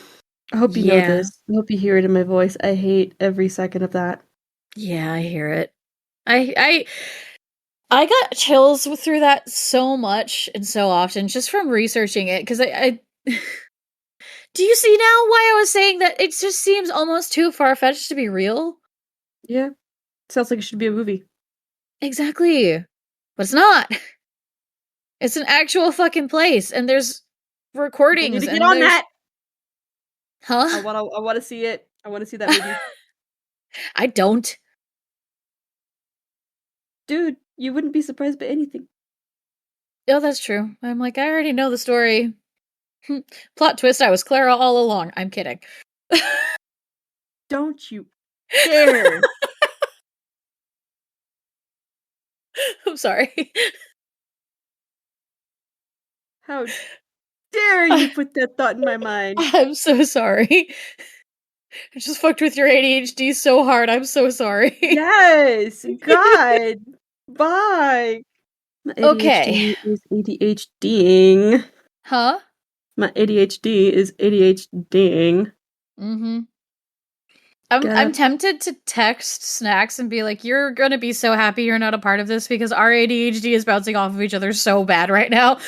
I hope you know Yeah. this. I hope you hear it in my voice. I hate every second of that. Yeah, I hear it. I got chills through that so much and so often just from researching it, because I do you see now why I was saying that it just seems almost too far-fetched to be real? Yeah. Sounds like it should be a movie. Exactly. But it's not. It's an actual fucking place, and there's I recordings, need to get and on there's... that. Huh? I wanna see it. I wanna see that movie. I don't. Dude, you wouldn't be surprised by anything. Oh, that's true. I'm like, I already know the story. Plot twist, I was Clara all along. I'm kidding. Don't you dare. I'm sorry. How dare you put that thought in my mind? I'm so sorry. I just fucked with your ADHD so hard. I'm so sorry. Yes! God! Bye! My Okay. ADHD is ADHDing. Huh? My ADHD is ADHDing. Mm-hmm. I'm tempted to text Snaxx and be like, "You're gonna be so happy you're not a part of this, because our ADHD is bouncing off of each other so bad right now."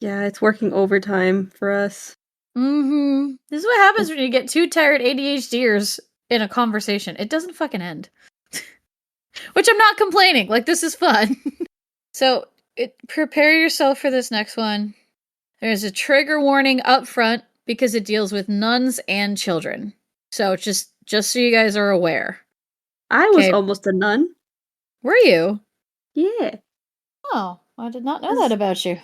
Yeah, it's working overtime for us. Mm-hmm. This is what happens when you get two tired ADHDers in a conversation. It doesn't fucking end. Which I'm not complaining. Like, this is fun. So, prepare yourself for this next one. There's a trigger warning up front because it deals with nuns and children. So, just so you guys are aware. I was Okay. almost a nun. Were you? Yeah. Oh, I did not know that about you.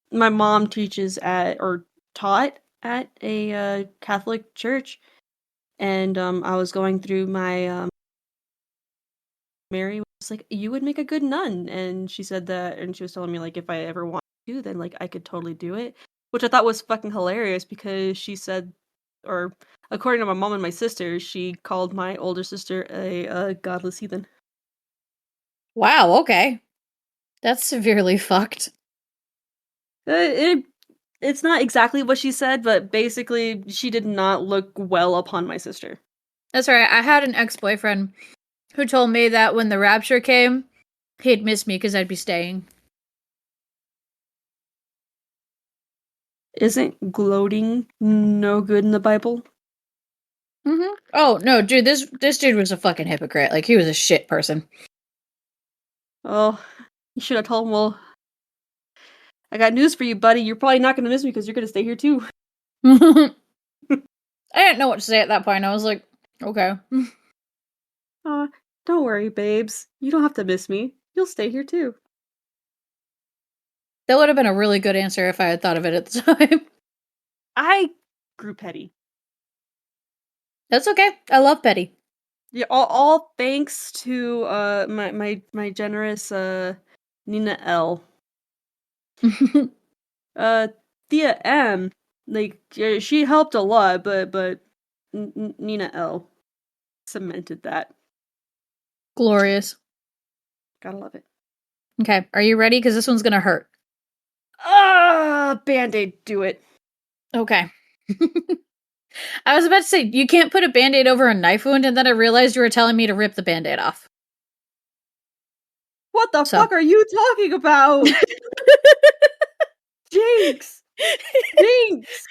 My mom teaches at, or taught at, a Catholic church, and I was going through my Mary was like, "You would make a good nun," and she said that, and she was telling me like if I ever want to, then like I could totally do it, which I thought was fucking hilarious because she said, or according to my mom and my sister, she called my older sister a godless heathen. Wow, okay. That's severely fucked. It's not exactly what she said, but basically she did not look well upon my sister. That's right. I had an ex-boyfriend who told me that when the rapture came, he'd miss me because I'd be staying. Isn't gloating no good in the Bible? Mm-hmm. Oh, no, dude, this dude was a fucking hypocrite. Like, he was a shit person. Oh, you should have told him, well, I got news for you, buddy. You're probably not going to miss me because you're going to stay here too. I didn't know what to say at that point. I was like, okay. Don't worry, babes. You don't have to miss me. You'll stay here too. That would have been a really good answer if I had thought of it at the time. I grew petty. That's okay. I love petty. Yeah, all thanks to my generous Nina L. Thea M, like she helped a lot, but Nina L cemented that. Glorious. Gotta love it. Okay, are you ready? Because this one's gonna hurt. Band-Aid, do it. Okay. I was about to say, you can't put a Band-Aid over a knife wound, and then I realized you were telling me to rip the Band-Aid off. What the fuck are you talking about? Jynx! Jynx!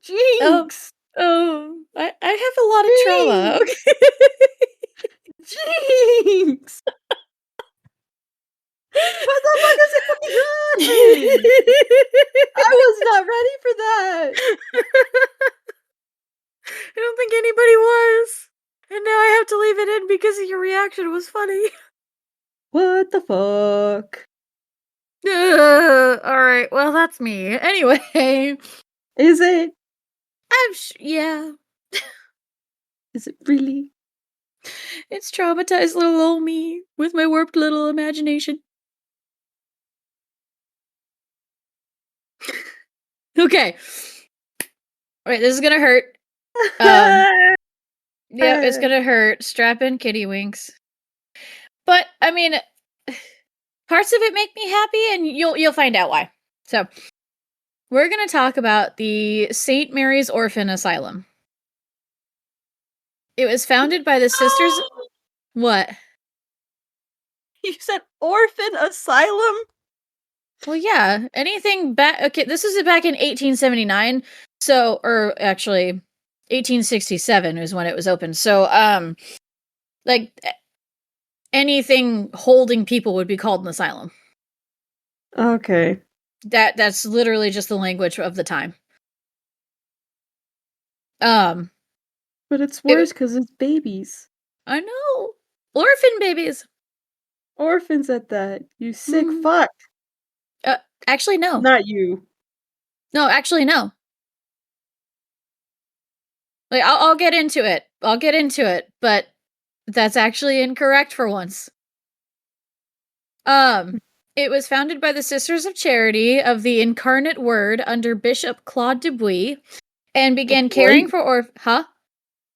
Jynx! I have a lot of trauma. Jynx! What the fuck is happening? I was not ready for that. I don't think anybody was. And now I have to leave it in because your reaction was funny. What the fuck? Alright, well, that's me. Anyway. Is it? Yeah. Is it really? It's traumatized little old me with my warped little imagination. Okay. Alright, this is gonna hurt. Yep, it's gonna hurt. Strap in kitty winks. But, I mean, parts of it make me happy, and you'll find out why. So, we're gonna talk about the St. Mary's Orphan Asylum. It was founded by the Sisters... What? You said orphan asylum? Well, yeah. Anything back... Okay, this was back in 1879. So, or actually, 1867 is when it was opened. So, like, anything holding people would be called an asylum. Okay. That's literally just the language of the time. But it's worse because it's babies. I know. Orphan babies. Orphans at that. You sick fuck. Actually, no. Not you. No, actually, no. Like, I'll get into it. But that's actually incorrect for once. It was founded by the Sisters of Charity of the Incarnate Word under Bishop Claude Dubuis and began caring for Huh?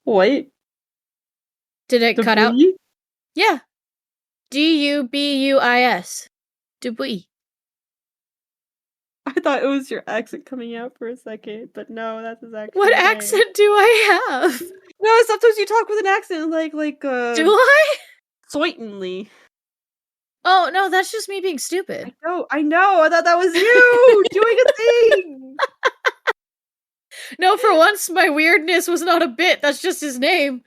Wait. Did it cut out? Yeah. Dubuis. Dubuis. I thought it was your accent coming out for a second, but no, that's his accent. What accent do I have? No, sometimes you talk with an accent like Do I? Certainly. Oh, no, that's just me being stupid. I know. I thought that was you doing a thing. No, for once, my weirdness was not a bit. That's just his name.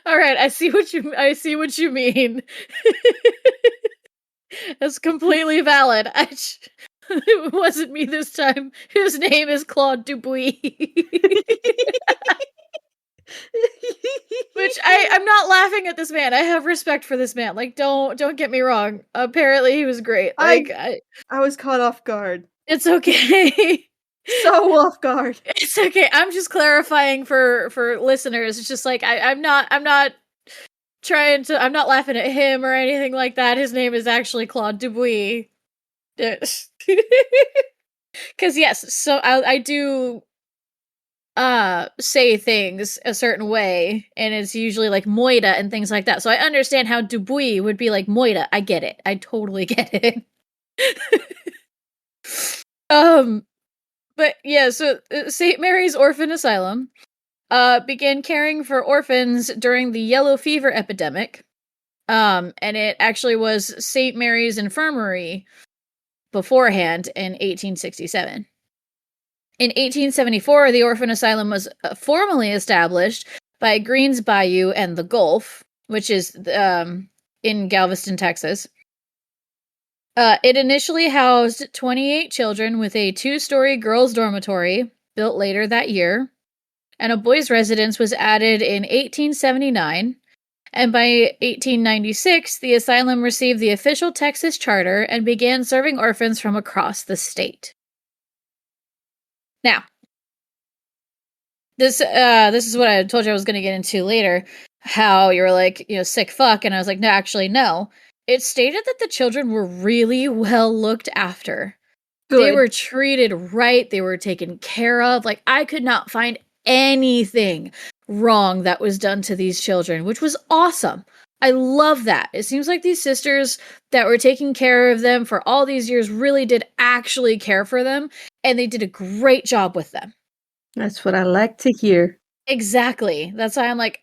All right, I see what you mean. That's completely valid. It wasn't me this time. His name is Claude Dubuis. Which I'm not laughing at this man. I have respect for this man. Like, don't get me wrong. Apparently he was great. Like I was caught off guard. It's okay. So off guard. It's okay. I'm just clarifying for listeners. It's just like I'm not trying to. I'm not laughing at him or anything like that. His name is actually Claude Dubuis. Because yes, so I do say things a certain way, and it's usually like Moida and things like that. So I understand how Dubuis would be like Moida. I get it. I totally get it. But yeah, so St. Mary's Orphan Asylum began caring for orphans during the yellow fever epidemic. And it actually was St. Mary's Infirmary beforehand in 1867. In 1874, the orphan asylum was formally established by Greens Bayou and the Gulf, which is in Galveston, Texas. It initially housed 28 children with a 2-story girls' dormitory built later that year, and a boys' residence was added in 1879. And by 1896, the asylum received the official Texas charter and began serving orphans from across the state. Now, this is what I told you I was going to get into later, how you were like, sick fuck, and I was like, no, actually, no. It stated that the children were really well looked after. Good. They were treated right. They were taken care of. Like, I could not find anything wrong that was done to these children, which was awesome. I love that. It seems like these sisters that were taking care of them for all these years really did actually care for them, and they did a great job with them. That's what I like to hear. Exactly. That's why I'm like,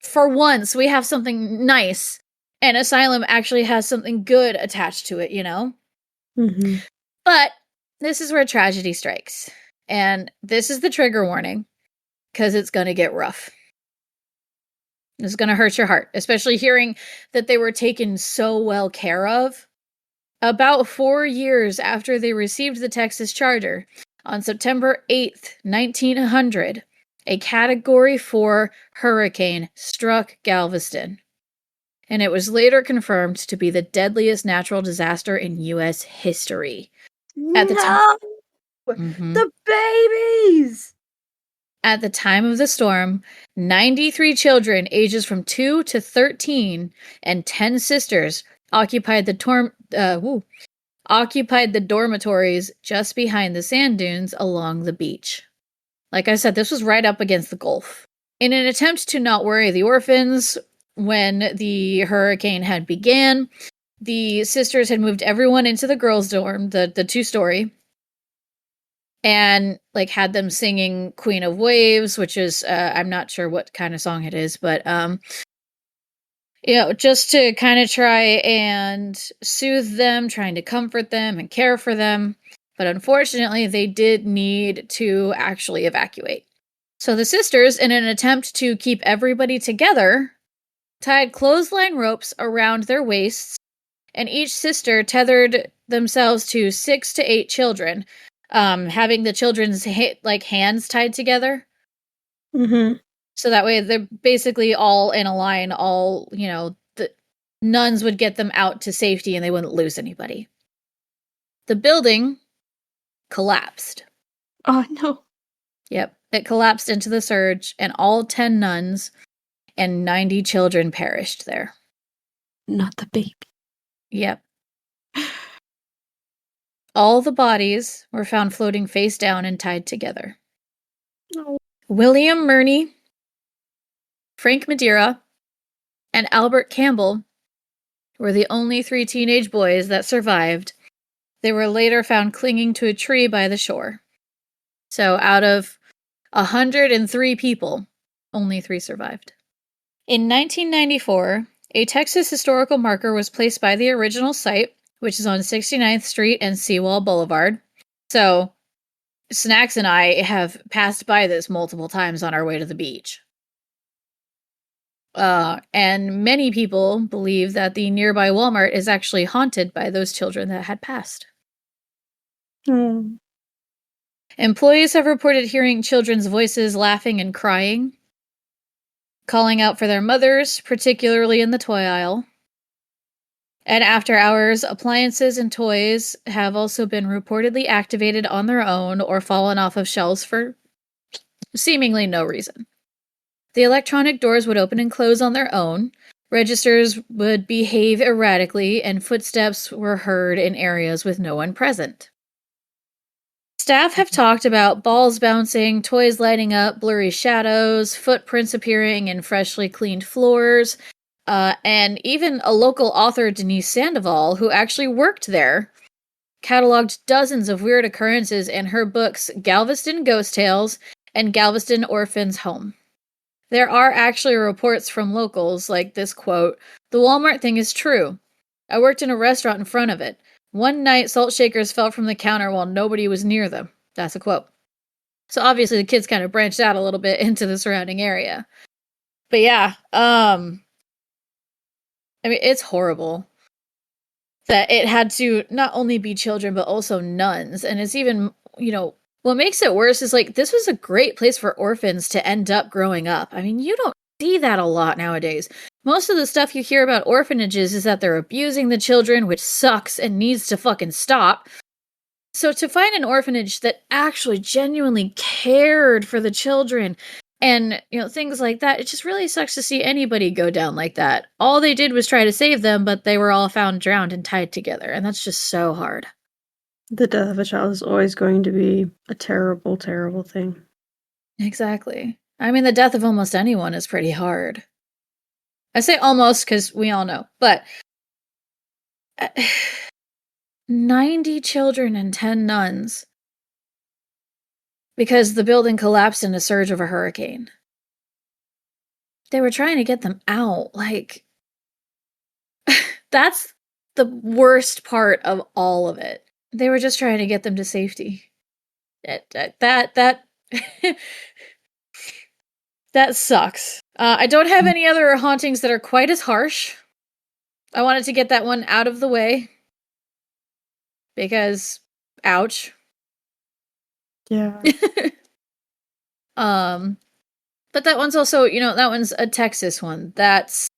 for once, we have something nice, and Asylum actually has something good attached to it, Mm-hmm. But this is where tragedy strikes. And this is the trigger warning, because it's going to get rough. It's going to hurt your heart, especially hearing that they were taken so well care of. About 4 years after they received the Texas charter, on September 8th, 1900, a Category 4 hurricane struck Galveston. And it was later confirmed to be the deadliest natural disaster in U.S. history. At the time, The babies! At the time of the storm, 93 children ages from 2 to 13 and 10 sisters occupied the dormitories just behind the sand dunes along the beach. Like I said, this was right up against the Gulf. In an attempt to not worry the orphans, when the hurricane had began, the sisters had moved everyone into the girls' dorm, the 2-story, and had them singing Queen of Waves, which is I'm not sure what kind of song it is, but just to kind of try and soothe them, trying to comfort them and care for them. But unfortunately, they did need to actually evacuate. So the sisters, in an attempt to keep everybody together, tied clothesline ropes around their waists, and each sister tethered themselves to 6 to 8 children, having the children's hands tied together. Mm-hmm. So that way they're basically all in a line, the nuns would get them out to safety and they wouldn't lose anybody. The building collapsed. Oh, no. Yep. It collapsed into the surge, and all 10 nuns and 90 children perished there. Not the baby. Yep. All the bodies were found floating face down and tied together. No. William Murney, Frank Madeira, and Albert Campbell were the only 3 teenage boys that survived. They were later found clinging to a tree by the shore. So out of 103 people, only 3 survived. In 1994, a Texas historical marker was placed by the original site, which is on 69th Street and Seawall Boulevard. So Snaxx and I have passed by this multiple times on our way to the beach. And many people believe that the nearby Walmart is actually haunted by those children that had passed. Mm. Employees have reported hearing children's voices laughing and crying, calling out for their mothers, particularly in the toy aisle. And after hours, appliances and toys have also been reportedly activated on their own or fallen off of shelves for seemingly no reason. The electronic doors would open and close on their own, registers would behave erratically, and footsteps were heard in areas with no one present. Staff have talked about balls bouncing, toys lighting up, blurry shadows, footprints appearing in freshly cleaned floors, and even a local author, Denise Sandoval, who actually worked there, cataloged dozens of weird occurrences in her books Galveston Ghost Tales and Galveston Orphans Home. There are actually reports from locals, like this quote, "The Walmart thing is true. I worked in a restaurant in front of it. One night, salt shakers fell from the counter while nobody was near them." That's a quote. So obviously the kids kind of branched out a little bit into the surrounding area. But yeah, I mean, it's horrible that it had to not only be children, but also nuns. And it's even, what makes it worse is like, this was a great place for orphans to end up growing up. I mean, you don't see that a lot nowadays. Most of the stuff you hear about orphanages is that they're abusing the children, which sucks and needs to fucking stop. So to find an orphanage that actually genuinely cared for the children and, things like that, it just really sucks to see anybody go down like that. All they did was try to save them, but they were all found drowned and tied together, and that's just so hard. The death of a child is always going to be a terrible, terrible thing. Exactly. I mean, the death of almost anyone is pretty hard. I say almost because we all know, but 90 children and 10 nuns because the building collapsed in a surge of a hurricane. They were trying to get them out. Like, that's the worst part of all of it. They were just trying to get them to safety. That sucks. I don't have any other hauntings that are quite as harsh. I wanted to get that one out of the way. Because, ouch. Yeah. But that one's also, that one's a Texas one. That's,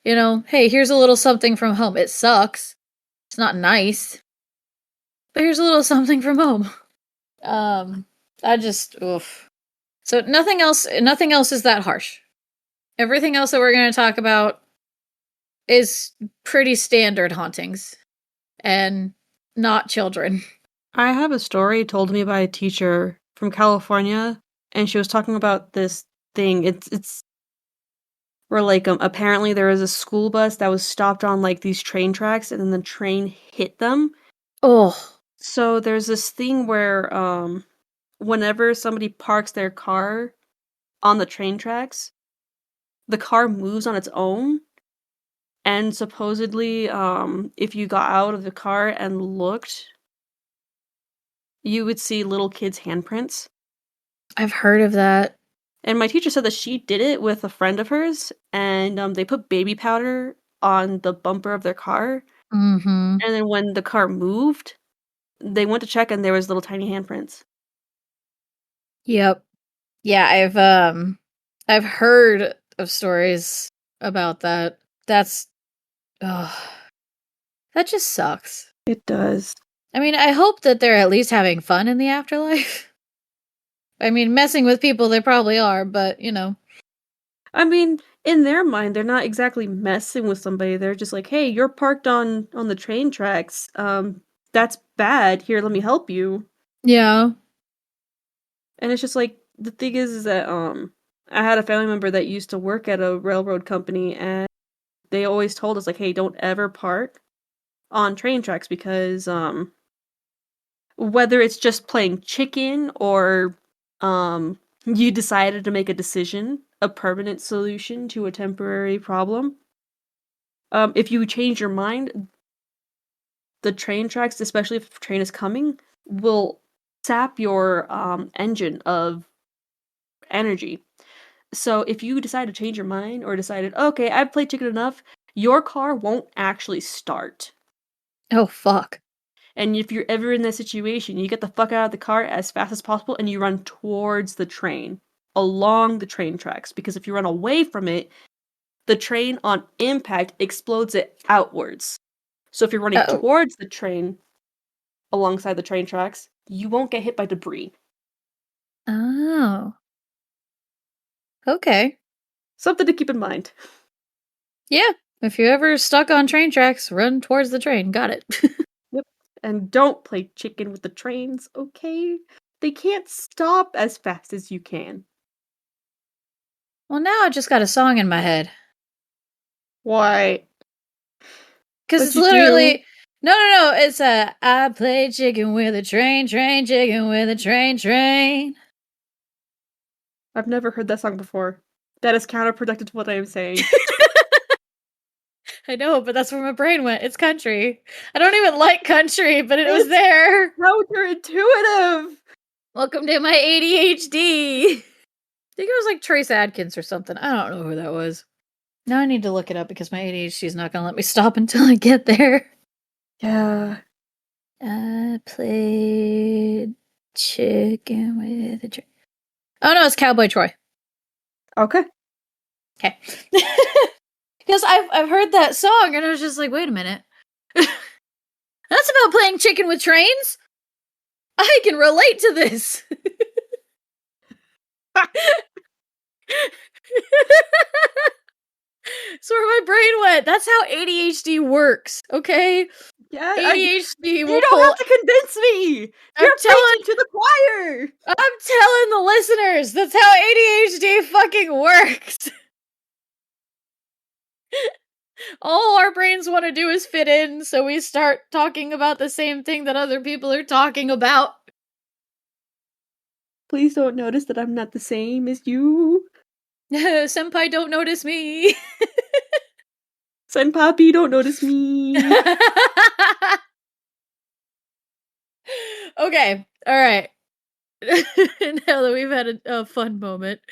hey, here's a little something from home. It sucks. It's not nice. But here's a little something from home. Oof. So nothing else is that harsh. Everything else that we're going to talk about is pretty standard hauntings. And not children. I have a story told to me by a teacher from California, and she was talking about this thing. It's where like apparently there was a school bus that was stopped on like these train tracks, and then the train hit them. Oh. So there's this thing where whenever somebody parks their car on the train tracks, the car moves on its own. And supposedly, if you got out of the car and looked, you would see little kids' handprints. I've heard of that. And my teacher said that she did it with a friend of hers, and they put baby powder on the bumper of their car. Mm-hmm. And then when the car moved, they went to check, and there was little tiny handprints. Yep. Yeah, I've heard of stories about that. That just sucks. It does. I mean, I hope that they're at least having fun in the afterlife. I mean, messing with people they probably are, but, I mean, in their mind, they're not exactly messing with somebody. They're just like, hey, you're parked on the train tracks. That's bad. Here, let me help you. Yeah. And it's just like, the thing is that, I had a family member that used to work at a railroad company, and they always told us, like, hey, don't ever park on train tracks because, whether it's just playing chicken or, you decided to make a decision, a permanent solution to a temporary problem, if you change your mind, the train tracks, especially if a train is coming, will sap your, engine of energy. So if you decide to change your mind or decided, okay, I've played chicken enough, your car won't actually start. Oh, fuck. And if you're ever in that situation, you get the fuck out of the car as fast as possible and you run towards the train, along the train tracks. Because if you run away from it, the train on impact explodes it outwards. So if you're running towards the train, alongside the train tracks, you won't get hit by debris. Oh. Okay. Something to keep in mind. Yeah. If you're ever stuck on train tracks, run towards the train. Got it. Yep. And don't play chicken with the trains, okay? They can't stop as fast as you can. Well, now I just got a song in my head. Why? Because it's literally No. It's I play chicken with a train, chicken with a train. I've never heard that song before. That is counterproductive to what I am saying. I know, but that's where my brain went. It's country. I don't even like country, but it was there. Counterintuitive! Welcome to my ADHD. I think it was like Trace Adkins or something. I don't know who that was. Now I need to look it up because my ADHD is not going to let me stop until I get there. Yeah. I played chicken with a train. Oh no, it's Cowboy Troy. Okay. Okay. Because I've heard that song and I was just like, wait a minute. That's about playing chicken with trains? I can relate to this. That's where my brain went. That's how ADHD works, okay? Yeah, ADHD will you don't have to convince me! You're preaching to the choir! I'm telling the listeners, that's how ADHD fucking works. All our brains want to do is fit in, so we start talking about the same thing that other people are talking about. Please don't notice that I'm not the same as you. Senpai, don't notice me. Senpapi, don't notice me. Okay, alright. Now that we've had a fun moment,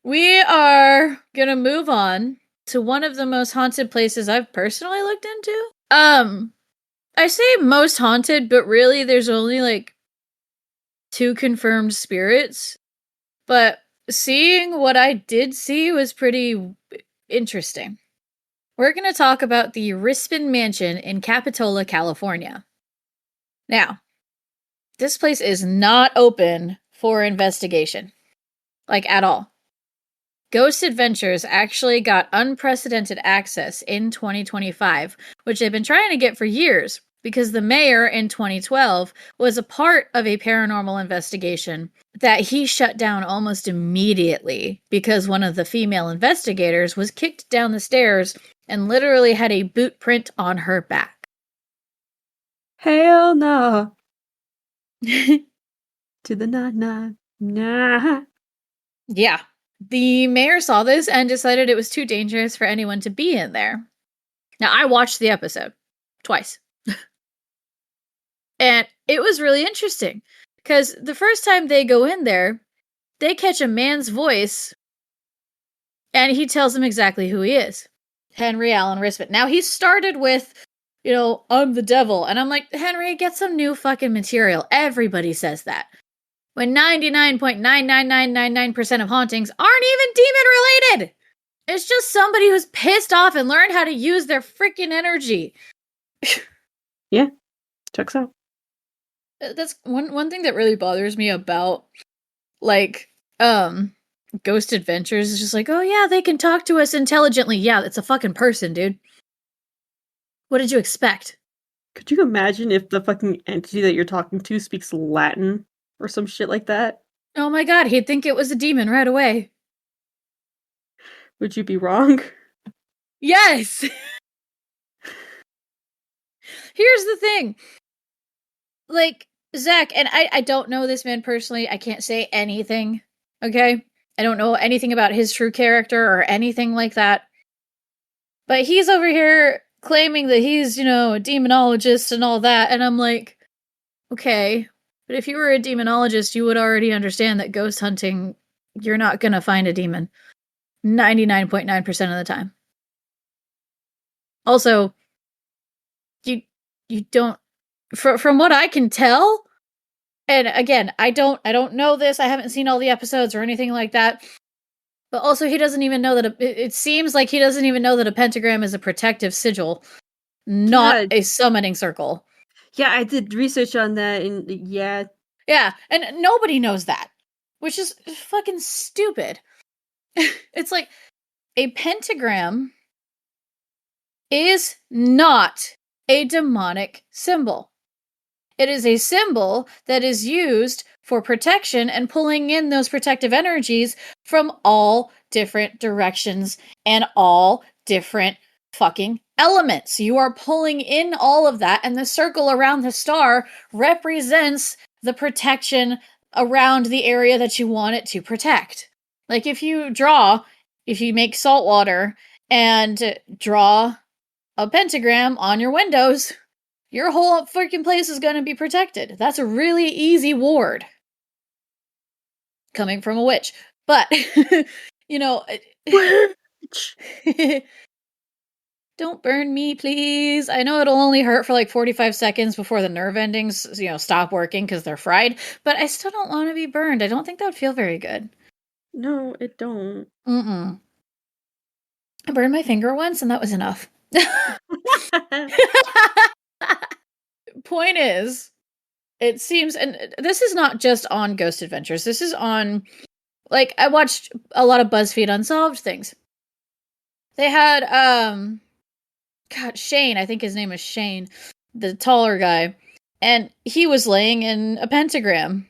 we are gonna move on to one of the most haunted places I've personally looked into. I say most haunted, but really there's only like 2 confirmed spirits. But seeing what I did see was pretty interesting. We're going to talk about the Rispin Mansion in Capitola, California. Now, this place is not open for investigation. Like, at all. Ghost Adventures actually got unprecedented access in 2025, which they've been trying to get for years, because the mayor in 2012 was a part of a paranormal investigation that he shut down almost immediately because one of the female investigators was kicked down the stairs and literally had a boot print on her back. Hell no. To the nah. Yeah. The mayor saw this and decided it was too dangerous for anyone to be in there. Now, I watched the episode twice. And it was really interesting because the first time they go in there, they catch a man's voice and he tells them exactly who he is. Henry Allen Rispin. Now, he started with, I'm the devil. And I'm like, Henry, get some new fucking material. Everybody says that. When 99.99999% of hauntings aren't even demon-related. It's just somebody who's pissed off and learned how to use their freaking energy. Yeah, checks out. That's one thing that really bothers me about, like, Ghost Adventures is just like, oh yeah, they can talk to us intelligently. Yeah, it's a fucking person, dude. What did you expect? Could you imagine if the fucking entity that you're talking to speaks Latin or some shit like that? Oh my god, he'd think it was a demon right away. Would you be wrong? Yes! Here's the thing. Like, Zach, and I don't know this man personally. I can't say anything, okay? I don't know anything about his true character or anything like that. But he's over here claiming that he's, a demonologist and all that, and I'm like, okay, but if you were a demonologist, you would already understand that ghost hunting, you're not gonna find a demon 99.9% of the time. Also, you don't, from what I can tell, and again, I don't know this, I haven't seen all the episodes or anything like that, but also he doesn't even know that it seems like he doesn't even know that a pentagram is a protective sigil, not a summoning circle. Yeah, I did research on that, and yeah. Yeah, and nobody knows that, which is fucking stupid. It's like, a pentagram is not a demonic symbol. It is a symbol that is used for protection and pulling in those protective energies from all different directions and all different fucking elements. You are pulling in all of that, and the circle around the star represents the protection around the area that you want it to protect. Like if you make salt water and draw a pentagram on your windows, your whole freaking place is going to be protected. That's a really easy ward. Coming from a witch. But, you know... Witch! Don't burn me, please. I know it'll only hurt for like 45 seconds before the nerve endings, stop working because they're fried, but I still don't want to be burned. I don't think that would feel very good. No, it don't. I burned my finger once and that was enough. Point is, it seems, and this is not just on Ghost Adventures, this is on, like, I watched a lot of BuzzFeed Unsolved things. They had, Shane, I think his name is Shane, the taller guy, and he was laying in a pentagram.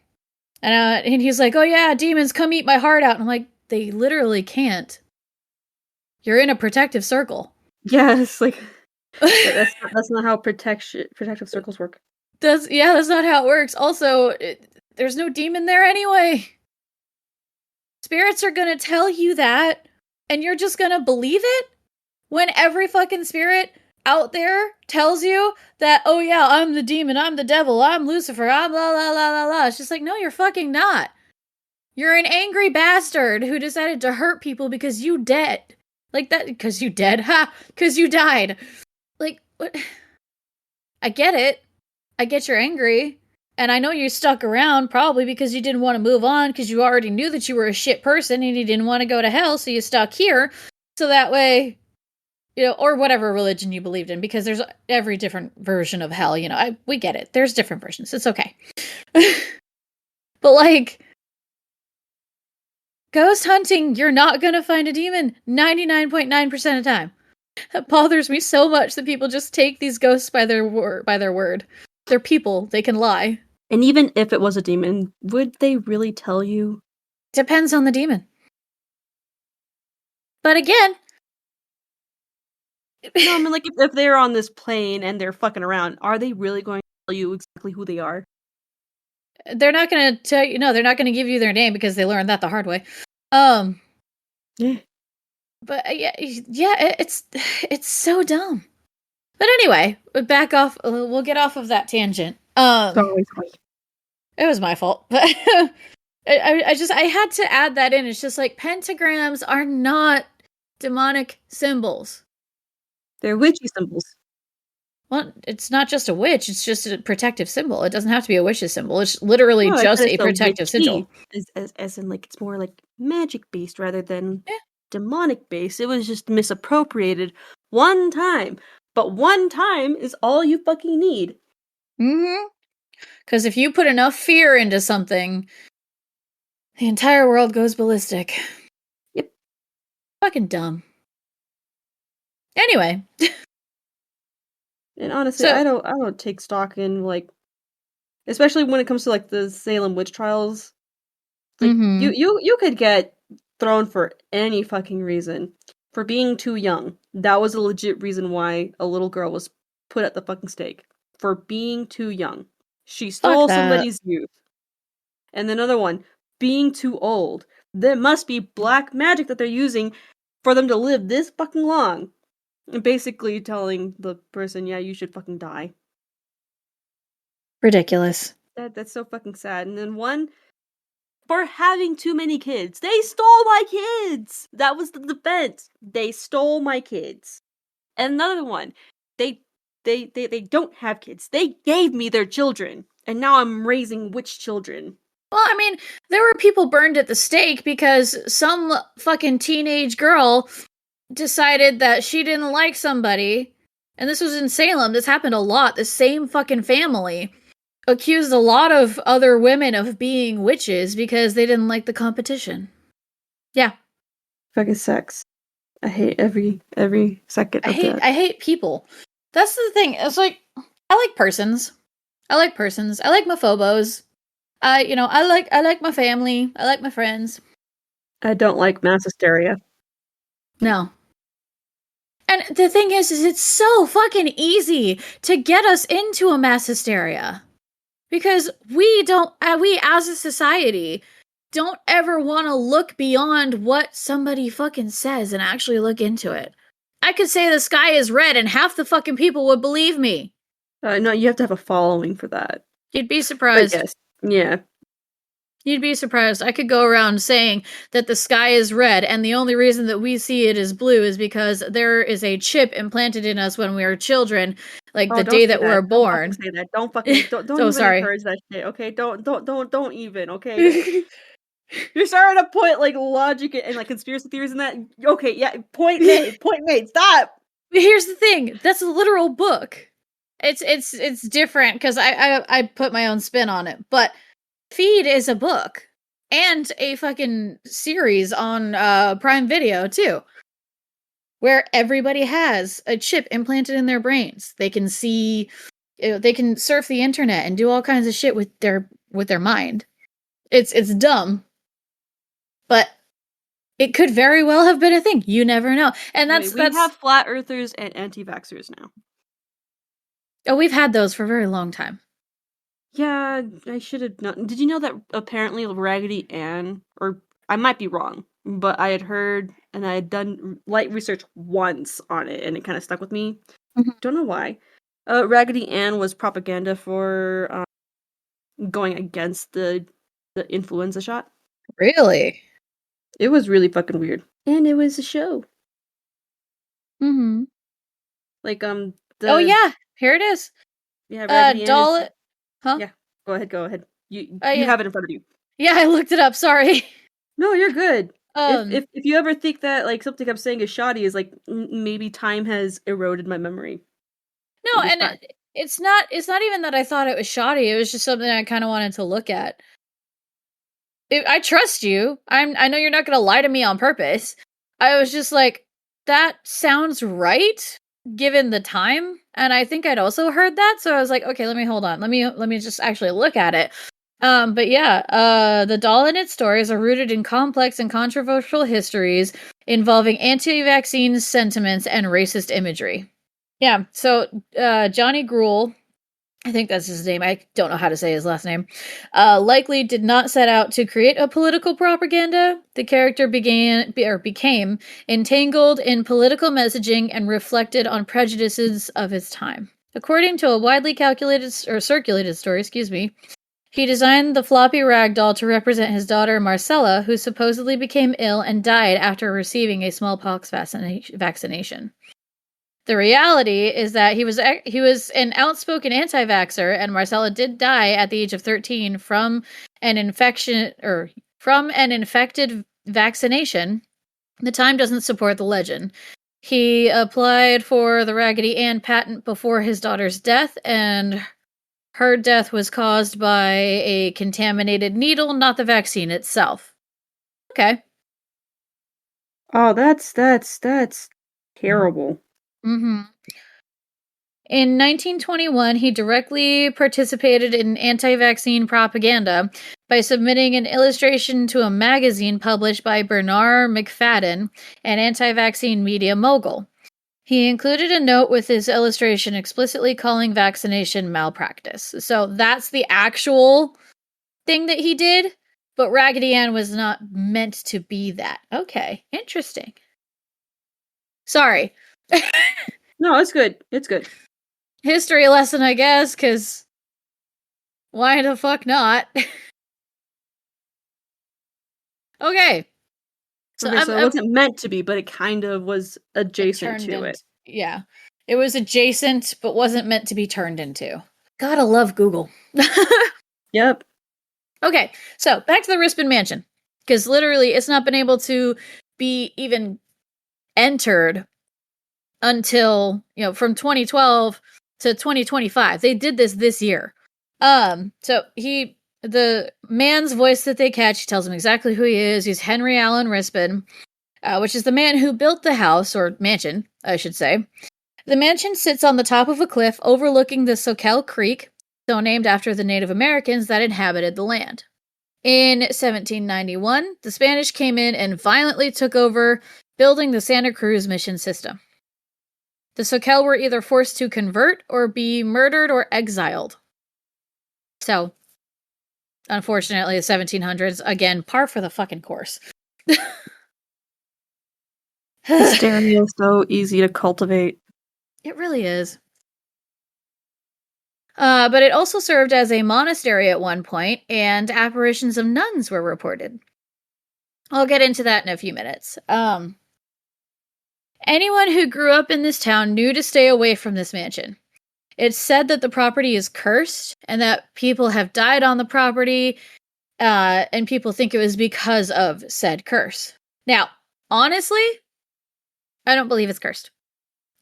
And he's like, oh yeah, demons, come eat my heart out. And I'm like, they literally can't. You're in a protective circle. Yes, like, that's not how protective circles work. That's not how it works. Also, there's no demon there anyway. Spirits are gonna tell you that, and you're just gonna believe it? When every fucking spirit out there tells you that, oh yeah, I'm the demon, I'm the devil, I'm Lucifer, I'm la la la la la. It's just like, no, you're fucking not. You're an angry bastard who decided to hurt people because you dead. Like that, because you dead, ha, because you died. Like, what? I get it. I get you're angry. And I know you stuck around probably because you didn't want to move on because you already knew that you were a shit person and you didn't want to go to hell, so you stuck here. So that way, or whatever religion you believed in, because there's every different version of hell, we get it. There's different versions. It's okay. But like, ghost hunting, you're not gonna find a demon 99.9% of the time. That bothers me so much that people just take these ghosts by their word. They're people. They can lie. And even if it was a demon, would they really tell you? Depends on the demon. But again... No, I mean, like, if they're on this plane and they're fucking around, are they really going to tell you exactly who they are? They're not going to tell you... No, they're not going to give you their name because they learned that the hard way. Yeah. But yeah, it's so dumb. But anyway, back off. We'll get off of that tangent. Sorry. It was my fault, but I had to add that in. It's just like pentagrams are not demonic symbols. They're witchy symbols. Well, it's not just a witch. It's just a protective symbol. It doesn't have to be a witch's symbol. It's literally just a protective symbol. As in, like, it's more like magic based rather than demonic based. It was just misappropriated one time. But one time is all you fucking need. Because if you put enough fear into something, the entire world goes ballistic. Yep. Fucking dumb. Anyway. And honestly, I don't take stock in, like, especially when it comes to, like, the Salem witch trials. Like, you could get thrown for any fucking reason. For being too young. That was a legit reason why a little girl was put at the fucking stake. For being too young. She stole somebody's youth. And another one, being too old. There must be black magic that they're using for them to live this fucking long. And basically telling the person, yeah, you should fucking die. Ridiculous. That's so fucking sad. And then one, for having too many kids. They stole my kids! That was the defense. They stole my kids. And another one, they don't have kids. They gave me their children. And now I'm raising witch children. Well, I mean, there were people burned at the stake because some fucking teenage girl decided that she didn't like somebody. And this was in Salem. This happened a lot. The same fucking family accused a lot of other women of being witches because they didn't like the competition. Yeah. Fucking sex. I hate every second of that. I hate people. That's the thing. It's like, I like persons. I like my phobos. I like my family. I like my friends. I don't like mass hysteria. No. And the thing is it's so fucking easy to get us into a mass hysteria. Because we as a society don't ever want to look beyond what somebody fucking says and actually look into it. I could say the sky is red and half the fucking people would believe me. No, you have to have a following for that. You'd be surprised. Yes. Yeah. You'd be surprised. I could go around saying that the sky is red, and the only reason that we see it as blue is because there is a chip implanted in us when we were children, like the day that we're born. Don't say that. Don't fucking don't Oh, even sorry. encourage that shit. Okay, don't even. Okay, you're starting to put like logic and like conspiracy theories in that. Okay, yeah, point made. Point made. Stop. But here's the thing. That's a literal book. It's different because I put my own spin on it, but Feed is a book and a fucking series on Prime Video too, where everybody has a chip implanted in their brains. They can see, they can surf the internet and do all kinds of shit with their mind. It's dumb, but it could very well have been a thing. You never know. And that's we have flat earthers and anti-vaxxers now. Oh, we've had those for a very long time. Yeah, I should have known. Did you know that apparently Raggedy Ann, or I might be wrong, but I had heard and I had done light research once on it, and it kind of stuck with me. Mm-hmm. Don't know why. Raggedy Ann was propaganda for going against the influenza shot. Really? It was really fucking weird, and it was a show. Mm-hmm. Like oh yeah, here it is. Yeah, Raggedy Doll. Huh? Yeah, go ahead. You yeah. have it in front of you. Yeah, I looked it up. Sorry. No, you're good. If you ever think that like something I'm saying is shoddy, is like maybe time has eroded my memory. No, and it's not even that I thought it was shoddy. It was just something I kind of wanted to look at. I trust you. I know you're not going to lie to me on purpose. I was just like, that sounds right given the time, and I think I'd also heard that, so I was like, okay, let me hold on. Let me just actually look at it. But yeah, the doll and its stories are rooted in complex and controversial histories involving anti-vaccine sentiments and racist imagery. Yeah, so Johnny Gruel, I think that's his name. I don't know how to say his last name. Likely did not set out to create a political propaganda. The character became entangled in political messaging and reflected on prejudices of his time. According to a widely circulated story, he designed the floppy rag doll to represent his daughter Marcella, who supposedly became ill and died after receiving a smallpox vaccination. The reality is that he was an outspoken anti-vaxxer, and Marcella did die at the age of 13 from an infected vaccination. The time doesn't support the legend. He applied for the Raggedy Ann patent before his daughter's death, and her death was caused by a contaminated needle, not the vaccine itself. Okay. Oh, that's terrible. Mm-hmm. In 1921, he directly participated in anti-vaccine propaganda by submitting an illustration to a magazine published by Bernard McFadden, an anti-vaccine media mogul. He included a note with his illustration explicitly calling vaccination malpractice. So that's the actual thing that he did, but Raggedy Ann was not meant to be that. Okay, interesting. Sorry. No, it's good. It's good. History lesson, I guess, because why the fuck not? Okay. So it wasn't meant to be, but it kind of was adjacent to it. Yeah. It was adjacent, but wasn't meant to be turned into. Gotta love Google. Yep. Okay, so back to the Rispin Mansion. Because literally, it's not been able to be even entered until, from 2012 to 2025. They did this year. So the man's voice that they catch, tells him exactly who he is. He's Henry Allen Rispin, which is the man who built the house, or mansion, I should say. The mansion sits on the top of a cliff overlooking the Soquel Creek, so named after the Native Americans that inhabited the land. In 1791, the Spanish came in and violently took over, building the Santa Cruz mission system. The Soquel were either forced to convert or be murdered or exiled. So, unfortunately, the 1700s, again, par for the fucking course. Hysteria is so easy to cultivate. It really is. But it also served as a monastery at one point, and apparitions of nuns were reported. I'll get into that in a few minutes. Anyone who grew up in this town knew to stay away from this mansion. It's said that the property is cursed, and that people have died on the property, and people think it was because of said curse. Now, honestly, I don't believe it's cursed.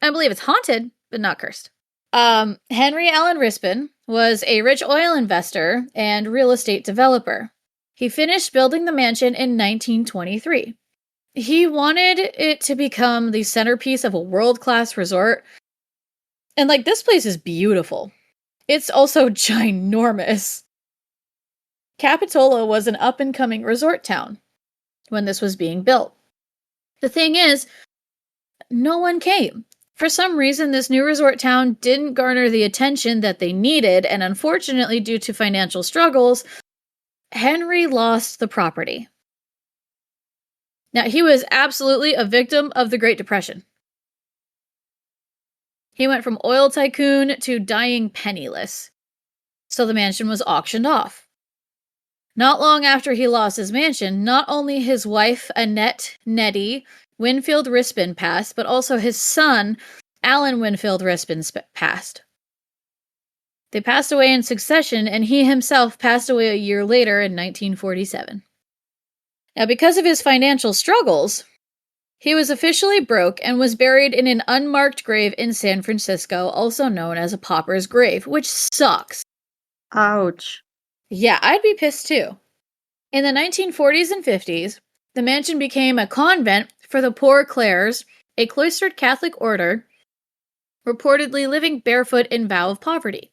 I believe it's haunted, but not cursed. Henry Allen Rispin was a rich oil investor and real estate developer. He finished building the mansion in 1923. He wanted it to become the centerpiece of a world-class resort. And, this place is beautiful. It's also ginormous. Capitola was an up-and-coming resort town when this was being built. The thing is, no one came. For some reason, this new resort town didn't garner the attention that they needed, and unfortunately, due to financial struggles, Henry lost the property. Now, he was absolutely a victim of the Great Depression. He went from oil tycoon to dying penniless, so the mansion was auctioned off. Not long after he lost his mansion, not only his wife, Annette Nettie Winfield Rispin, passed, but also his son, Alan Winfield Rispin, passed. They passed away in succession, and he himself passed away a year later in 1947. Now, because of his financial struggles, he was officially broke and was buried in an unmarked grave in San Francisco, also known as a pauper's grave, which sucks. Ouch. Yeah, I'd be pissed too. In the 1940s and 50s, the mansion became a convent for the Poor Clares, a cloistered Catholic order, reportedly living barefoot in vow of poverty.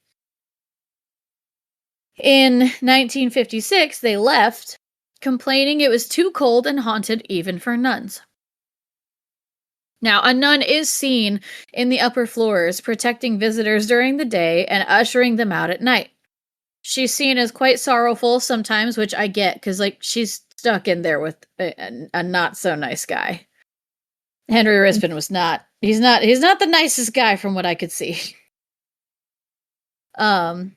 In 1956, they left, complaining it was too cold and haunted even for nuns. Now, a nun is seen in the upper floors, protecting visitors during the day and ushering them out at night. She's seen as quite sorrowful sometimes, which I get, because, she's stuck in there with a not-so-nice guy. Henry Rispin was not. He's not the nicest guy from what I could see. And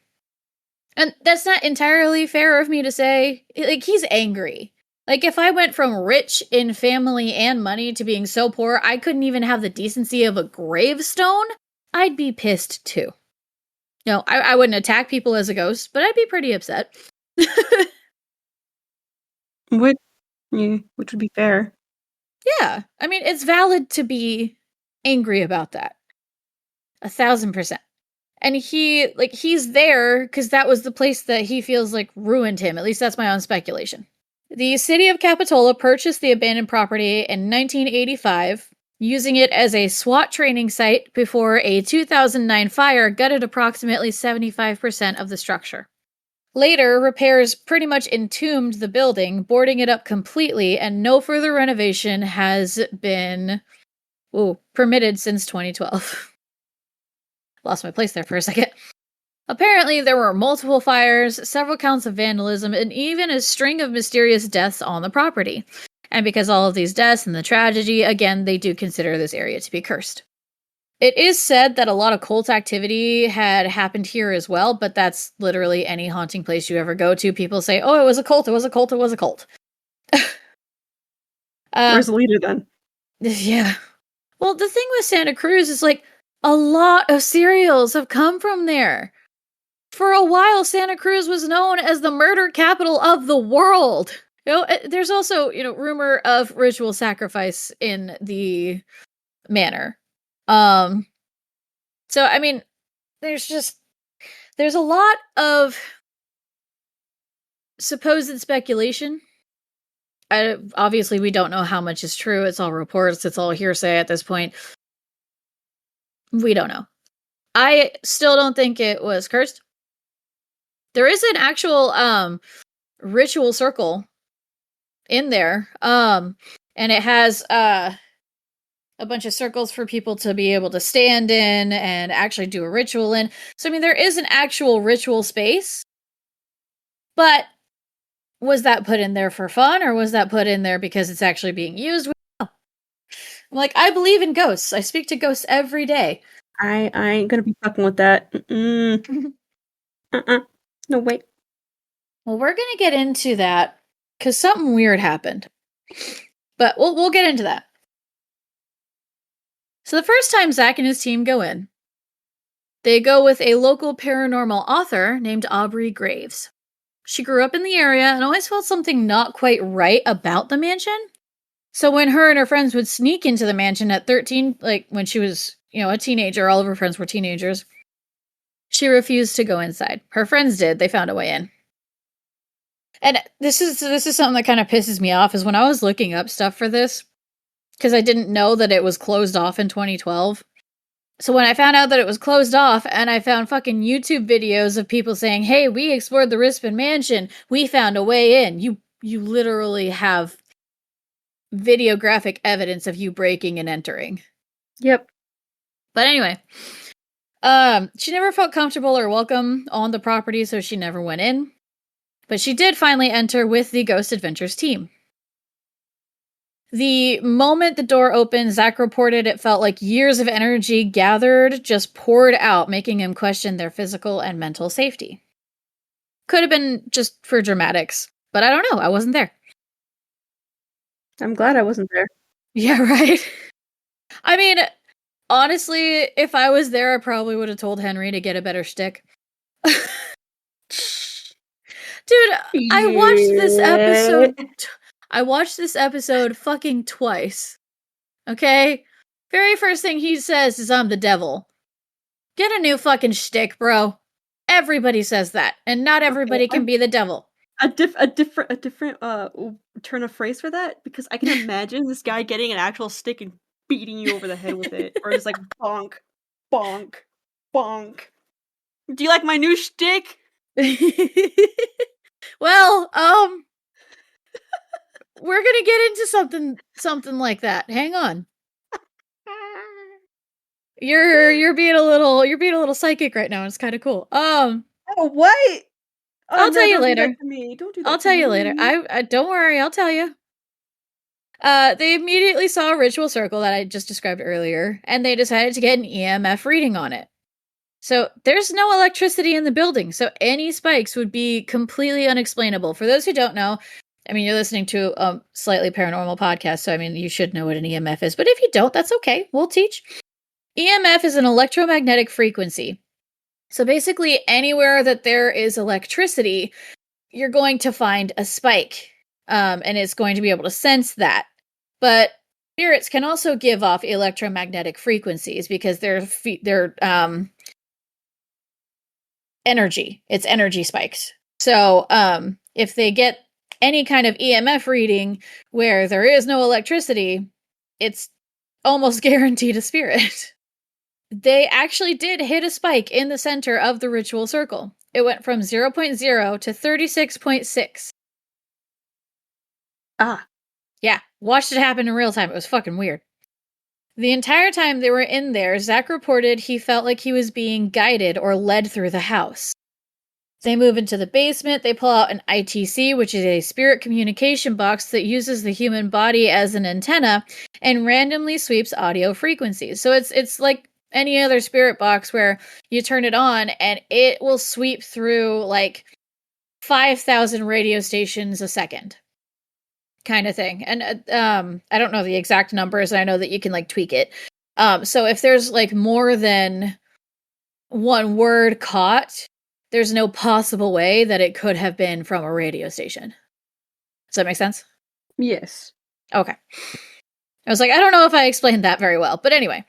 that's not entirely fair of me to say. He's angry. If I went from rich in family and money to being so poor I couldn't even have the decency of a gravestone, I'd be pissed too. No, I wouldn't attack people as a ghost, but I'd be pretty upset. Which would be fair. Yeah, I mean, it's valid to be angry about that. 1,000%. And he's there because that was the place that he feels ruined him. At least that's my own speculation. The city of Capitola purchased the abandoned property in 1985, using it as a SWAT training site before a 2009 fire gutted approximately 75% of the structure. Later, repairs pretty much entombed the building, boarding it up completely, and no further renovation has been permitted since 2012. Lost my place there for a second. Apparently, there were multiple fires, several counts of vandalism, and even a string of mysterious deaths on the property. And because all of these deaths and the tragedy, again, they do consider this area to be cursed. It is said that a lot of cult activity had happened here as well, but that's literally any haunting place you ever go to. People say, oh, it was a cult, it was a cult, it was a cult. Where's the leader then? Yeah. Well, the thing with Santa Cruz is a lot of serials have come from there. For a while, Santa Cruz was known as the murder capital of the world. There's also, rumor of ritual sacrifice in the manor. So, I mean, there's a lot of supposed speculation. Obviously, we don't know how much is true. It's all reports. It's all hearsay at this point. We don't know. I still don't think it was cursed. There is an actual ritual circle in there, and it has a bunch of circles for people to be able to stand in and actually do a ritual in. So, I mean, there is an actual ritual space, but was that put in there for fun, or was that put in there because it's actually being used? I'm like, I believe in ghosts. I speak to ghosts every day. I ain't gonna be fucking with that. No way. Well, we're gonna get into that because something weird happened, but we'll get into that. So the first time Zach and his team go in, they go with a local paranormal author named Aubrey Graves. She grew up in the area and always felt something not quite right about the mansion. So when her and her friends would sneak into the mansion at 13, like when she was, a teenager, all of her friends were teenagers, she refused to go inside. Her friends did. They found a way in. And this is something that kind of pisses me off, is when I was looking up stuff for this, because I didn't know that it was closed off in 2012. So when I found out that it was closed off, and I found fucking YouTube videos of people saying, hey, we explored the Rispin Mansion, we found a way in. You literally have videographic evidence of you breaking and entering. Yep. But anyway, she never felt comfortable or welcome on the property, so she never went in. But she did finally enter with the Ghost Adventures team. The moment the door opened, Zach reported it felt like years of energy gathered just poured out, making him question their physical and mental safety. Could have been just for dramatics, but I don't know. I wasn't there. I'm glad I wasn't there. Yeah, right? I mean, honestly, if I was there, I probably would have told Henry to get a better shtick. Dude, I watched this episode fucking twice. Okay? Very first thing he says is, I'm the devil. Get a new fucking shtick, bro. Everybody says that, and not everybody can be the devil. A different turn of phrase for that, because I can imagine this guy getting an actual stick and beating you over the head with it, or just like bonk, bonk, bonk. Do you like my new shtick? Well, we're gonna get into something like that. Hang on. You're being a little psychic right now. It's kind of cool. Oh, what? Oh, I'll tell you later. Do that to me. Don't do that. I'll tell you later. I don't worry. I'll tell you. They immediately saw a ritual circle that I just described earlier, and they decided to get an EMF reading on it. So there's no electricity in the building, so any spikes would be completely unexplainable. For those who don't know, I mean, you're listening to a slightly paranormal podcast, so I mean, you should know what an EMF is. But if you don't, that's okay. We'll teach. EMF is an electromagnetic frequency. So basically, anywhere that there is electricity, you're going to find a spike, and it's going to be able to sense that. But spirits can also give off electromagnetic frequencies because they're energy. It's energy spikes. So if they get any kind of EMF reading where there is no electricity, it's almost guaranteed a spirit. They actually did hit a spike in the center of the ritual circle. It went from 0.0 to 36.6. Yeah, watched it happen in real time. It was fucking weird. The entire time they were in there, Zach reported he felt like he was being guided or led through the house. They move into the basement, they pull out an ITC, which is a spirit communication box that uses the human body as an antenna and randomly sweeps audio frequencies. So it's like any other spirit box where you turn it on and it will sweep through like 5,000 radio stations a second. Kind of thing. And I don't know the exact numbers, and I know that you can like tweak it. So if there's like more than one word caught, there's no possible way that it could have been from a radio station. Does that make sense? Yes. Okay. I was like, I don't know if I explained that very well, but anyway.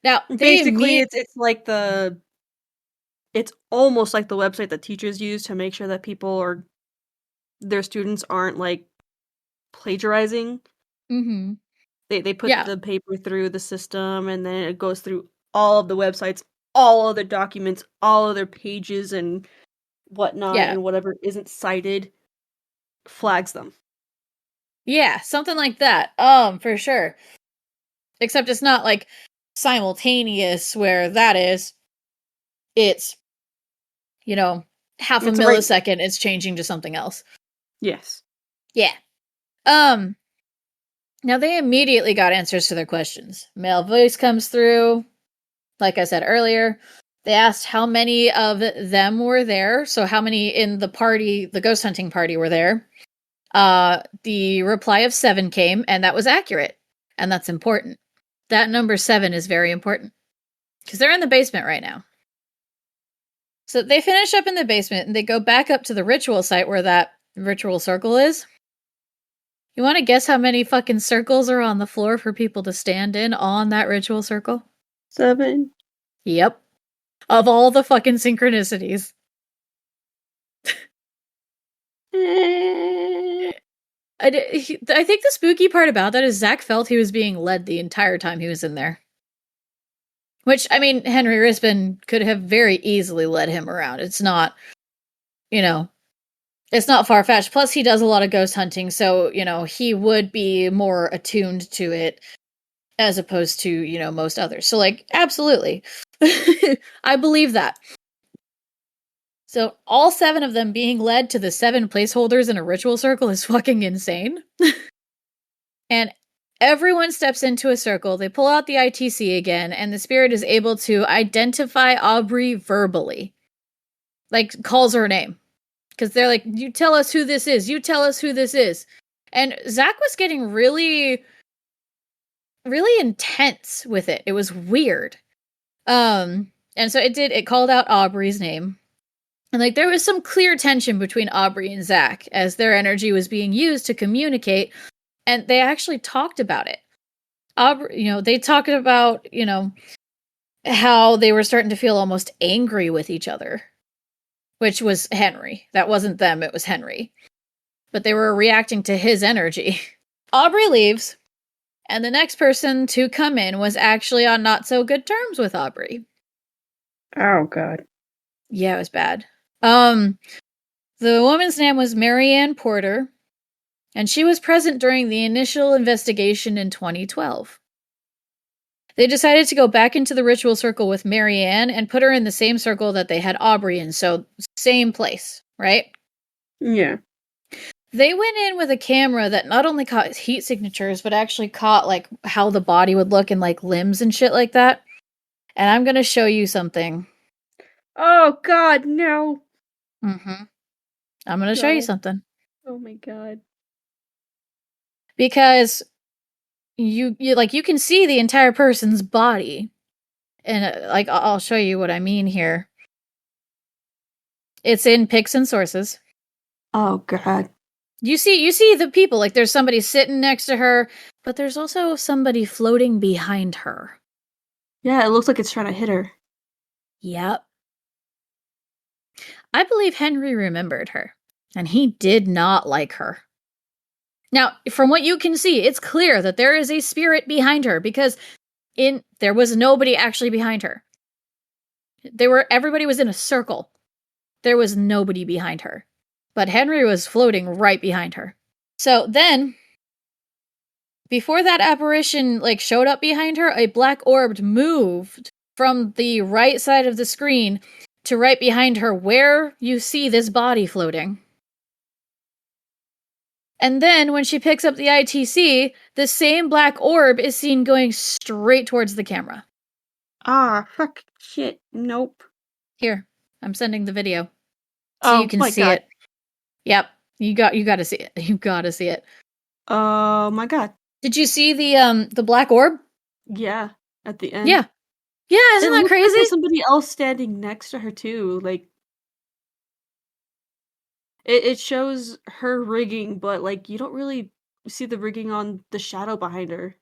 Now, basically, it's like it's almost like the website that teachers use to make sure that people or their students aren't like plagiarizing. Mm-hmm. They put the paper through the system, and then it goes through all of the websites, all of their documents, all of their pages and whatnot, and whatever isn't cited flags them. Yeah, something like that. For sure. Except it's not like simultaneous where that is. It's, half a It's right- millisecond, it's changing to something else. Yes. Yeah. Now they immediately got answers to their questions. Male voice comes through. Like I said earlier, they asked how many of them were there. So how many in the party, the ghost hunting party, were there. The reply of 7 came, and that was accurate. And that's important. That number 7 is very important. Because they're in the basement right now. So they finish up in the basement, and they go back up to the ritual site where that ritual circle is. You want to guess how many fucking circles are on the floor for people to stand in on that ritual circle? 7. Yep. Of all the fucking synchronicities. I think the spooky part about that is Zach felt he was being led the entire time he was in there. Which, I mean, Henry Rispin could have very easily led him around. It's not, it's not far-fetched. Plus, he does a lot of ghost hunting, so, he would be more attuned to it as opposed to, most others. So, absolutely. I believe that. So, all 7 of them being led to the 7 placeholders in a ritual circle is fucking insane. And everyone steps into a circle, they pull out the ITC again, and the spirit is able to identify Aubrey verbally. Calls her name. Because they're like, you tell us who this is, you tell us who this is. And Zach was getting really, really intense with it. It was weird. And so it called out Aubrey's name. And there was some clear tension between Aubrey and Zach as their energy was being used to communicate. And they actually talked about it. Aubrey, they talked about, how they were starting to feel almost angry with each other. Which was Henry. That wasn't them, it was Henry. But they were reacting to his energy. Aubrey leaves, and the next person to come in was actually on not so good terms with Aubrey. Oh, God. Yeah, it was bad. The woman's name was Marianne Porter, and she was present during the initial investigation in 2012. They decided to go back into the ritual circle with Marianne and put her in the same circle that they had Aubrey in, so same place, right? Yeah. They went in with a camera that not only caught heat signatures, but actually caught, how the body would look and, limbs and shit like that. And I'm gonna show you something. Oh, God, no. Mm-hmm. I'm gonna show you something. Oh, my God. Because you can see the entire person's body. And, I'll show you what I mean here. It's in pics and sources. Oh, God. You see the people, there's somebody sitting next to her, but there's also somebody floating behind her. Yeah, it looks like it's trying to hit her. Yep. I believe Henry remembered her, and he did not like her. Now, from what you can see, it's clear that there is a spirit behind her, because there was nobody actually behind her. Everybody was in a circle. There was nobody behind her. But Henry was floating right behind her. So then, before that apparition showed up behind her, a black orb moved from the right side of the screen to right behind her where you see this body floating. And then when she picks up the ITC, the same black orb is seen going straight towards the camera. Ah, fuck, shit, nope. Here, I'm sending the video. So you can see God. it. Yep, you gotta see it. You gotta see it. Oh my God. Did you see the black orb? Yeah, at the end. Yeah. Yeah, isn't that Like crazy? there's somebody else standing next to her too. It shows her rigging, but you don't really see the rigging on the shadow behind her.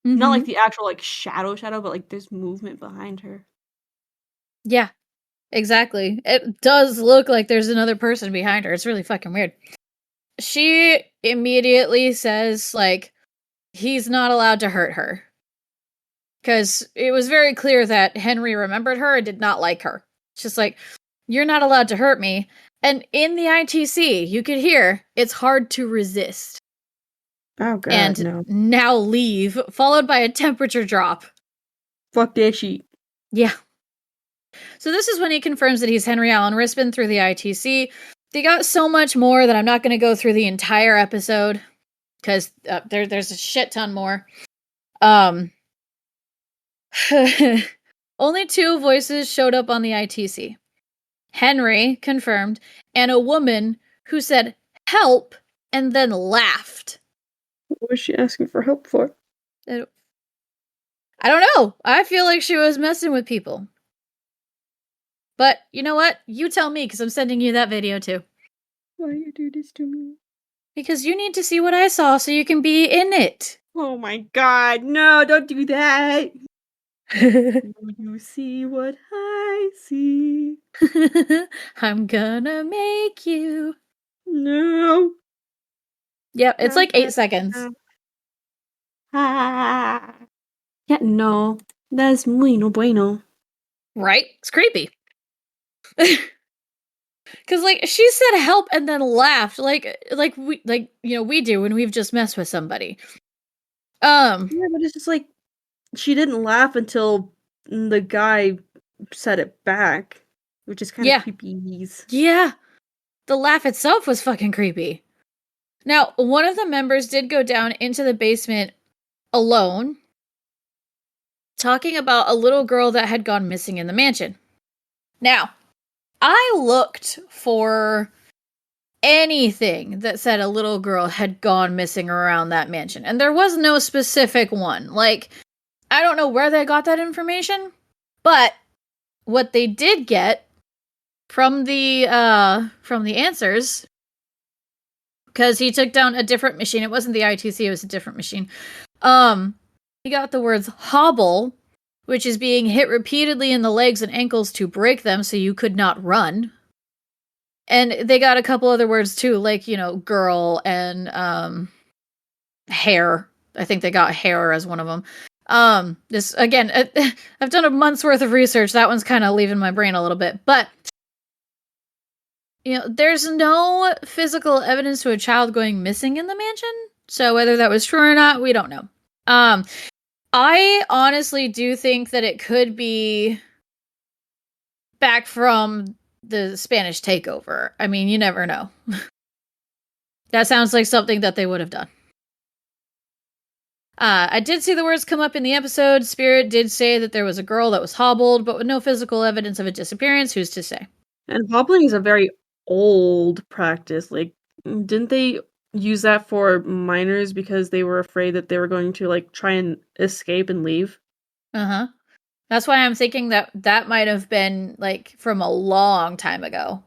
Not the actual shadow, but there's movement behind her. Yeah, exactly. It does look like there's another person behind her. It's really fucking weird. She immediately says, he's not allowed to hurt her. Because it was very clear that Henry remembered her and did not like her. It's just you're not allowed to hurt me. And in the ITC, you could hear, it's hard to resist. Oh god, and no. now leave, followed by a temperature drop. Fuck that shit. Yeah. So this is when he confirms that he's Henry Allen Rispin through the ITC. They got so much more that I'm not going to go through the entire episode, because there's a shit ton more. Only 2 voices showed up on the ITC. Henry confirmed, and a woman who said help and then laughed. What was she asking for help for? I don't know. I feel like she was messing with people. But you know what? You tell me, because I'm sending you that video too. Why you do this to me? Because you need to see what I saw so you can be in it. Oh my god, no, don't do that! Do you see what I see? I'm gonna make you. No. Yep, it's like 8 seconds. Ah. Yeah, no. That's muy no bueno. Right? It's creepy. Cause like she said help and then laughed like we do when we've just messed with somebody. Yeah, but it's just like she didn't laugh until the guy said it back, which is kind of creepy. Yeah. The laugh itself was fucking creepy. Now, one of the members did go down into the basement alone, talking about a little girl that had gone missing in the mansion. Now, I looked for anything that said a little girl had gone missing around that mansion, and there was no specific one. Like, I don't know where they got that information, but what they did get from the answers, because he took down a different machine. It wasn't the ITC, it was a different machine. He got the words hobble, which is being hit repeatedly in the legs and ankles to break them so you could not run. And they got a couple other words too, like, girl and hair. I think they got hair as one of them. This, again, I've done a month's worth of research. That one's kind of leaving my brain a little bit. But, there's no physical evidence to a child going missing in the mansion. So whether that was true or not, we don't know. I honestly do think that it could be back from the Spanish takeover. I mean, you never know. That sounds like something that they would have done. I did see the words come up in the episode. Spirit did say that there was a girl that was hobbled, but with no physical evidence of a disappearance. Who's to say? And hobbling is a very old practice. Like, didn't they use that for minors because they were afraid that they were going to, like, try and escape and leave? Uh-huh. That's why I'm thinking that might have been, like, from a long time ago.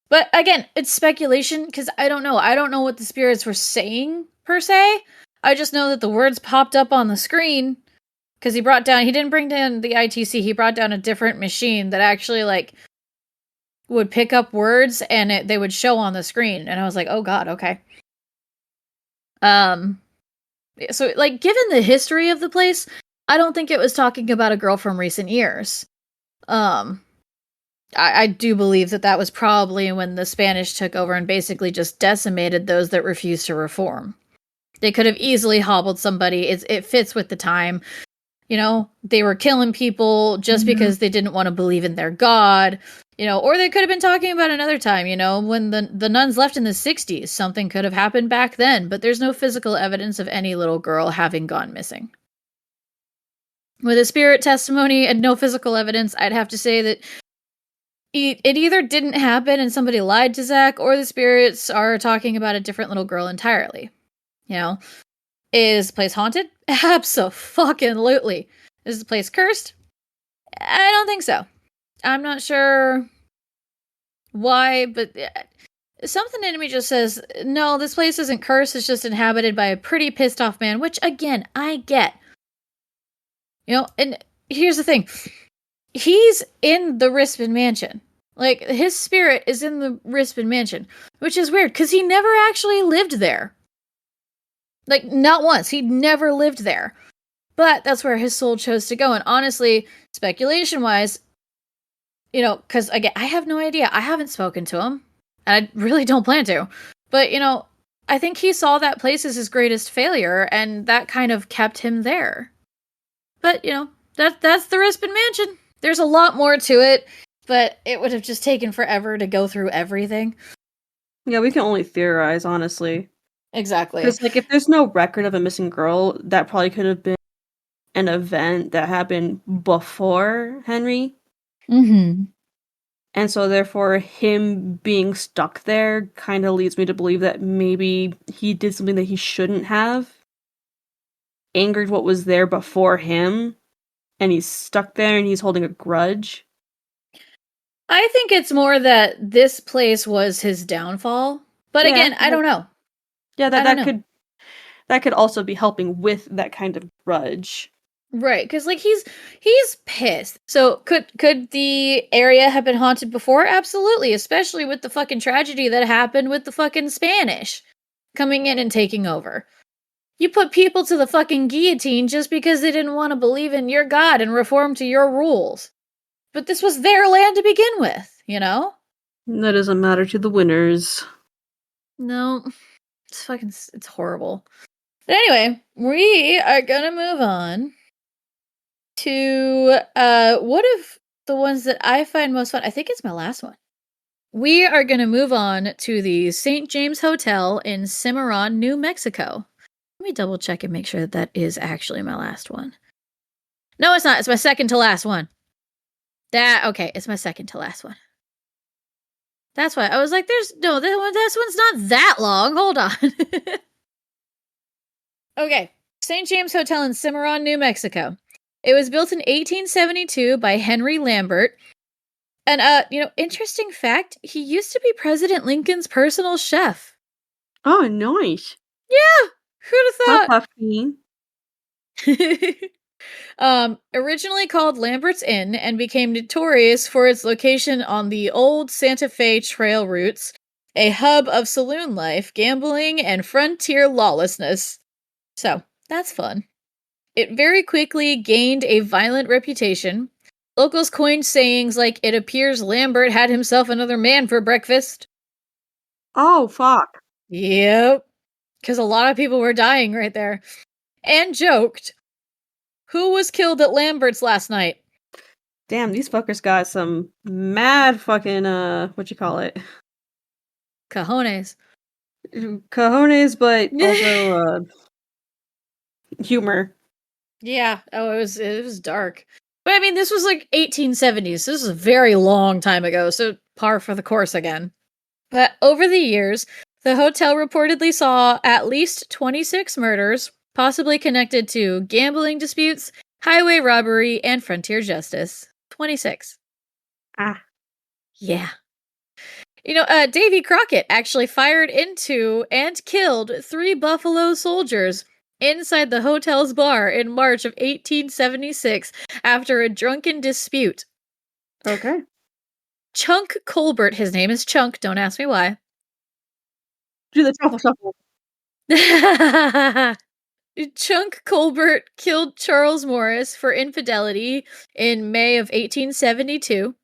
But, again, it's speculation, because I don't know. I don't know what the spirits were saying, per se. I just know that the words popped up on the screen, because he didn't bring down the ITC, he brought down a different machine that actually, like, would pick up words, and they would show on the screen, and I was like, oh god, okay. So, like, given the history of the place, I don't think it was talking about a girl from recent years. I do believe that was probably when the Spanish took over and basically just decimated those that refused to reform. They could have easily hobbled somebody. It fits with the time. They were killing people just because they didn't want to believe in their god. Or they could have been talking about another time, when the nuns left in the 60s. Something could have happened back then, but there's no physical evidence of any little girl having gone missing. With a spirit testimony and no physical evidence, I'd have to say that it either didn't happen and somebody lied to Zach, or the spirits are talking about a different little girl entirely. Is the place haunted? Abso-fucking-lutely. Is the place cursed? I don't think so. I'm not sure why, but something in me just says, no, this place isn't cursed, it's just inhabited by a pretty pissed off man, which, again, I get. And here's the thing. He's in the Rispin Mansion. Like, his spirit is in the Rispin Mansion, which is weird, because he never actually lived there. Like, not once. He never lived there. But that's where his soul chose to go. And honestly, speculation-wise, because, again, I have no idea. I haven't spoken to him. And I really don't plan to. But, I think he saw that place as his greatest failure, and that kind of kept him there. But, that's the Rispin Mansion. There's a lot more to it, but it would have just taken forever to go through everything. Yeah, we can only theorize, honestly. Exactly. Because, if there's no record of a missing girl, that probably could have been an event that happened before Henry. Mm-hmm. And so, therefore, him being stuck there kind of leads me to believe that maybe he did something that he shouldn't have, angered what was there before him, and he's stuck there and he's holding a grudge. I think it's more that this place was his downfall. But again, I don't know. Yeah, that could also be helping with that kind of grudge. Right, because he's pissed. So could the area have been haunted before? Absolutely, especially with the fucking tragedy that happened with the fucking Spanish coming in and taking over. You put people to the fucking guillotine just because they didn't want to believe in your god and reform to your rules. But this was their land to begin with, That doesn't matter to the winners. No, it's horrible. But anyway, we are gonna move on to one of the ones that I find most fun. I think it's my last one. We are going to move on to the St. James Hotel in Cimarron, New Mexico. Let me double check and make sure that is actually my last one. No, it's not. It's my second to last one. Okay, it's my second to last one. That's why I was like, this one's not that long. Hold on. Okay, St. James Hotel in Cimarron, New Mexico. It was built in 1872 by Henry Lambert. And, interesting fact, he used to be President Lincoln's personal chef. Oh, nice. Yeah, who'd have thought? Originally called Lambert's Inn and became notorious for its location on the old Santa Fe Trail routes, a hub of saloon life, gambling, and frontier lawlessness. So, that's fun. It very quickly gained a violent reputation. Locals coined sayings like, "It appears Lambert had himself another man for breakfast." Oh, fuck. Yep. Because a lot of people were dying right there. And joked, "Who was killed at Lambert's last night?" Damn, these fuckers got some mad fucking, what you call it? Cojones. Cojones, but also, humor. Yeah. Oh, it was dark. But I mean, this was like 1870s. So this is a very long time ago, so par for the course again. But over the years, the hotel reportedly saw at least 26 murders, possibly connected to gambling disputes, highway robbery, and frontier justice. 26. Ah. Yeah. Davy Crockett actually fired into and killed 3 Buffalo soldiers inside the hotel's bar in March of 1876 after a drunken dispute. Okay. Chunk Colbert, his name is Chunk, don't ask me why. Do the truffle shuffle. Chunk Colbert killed Charles Morris for infidelity in May of 1872.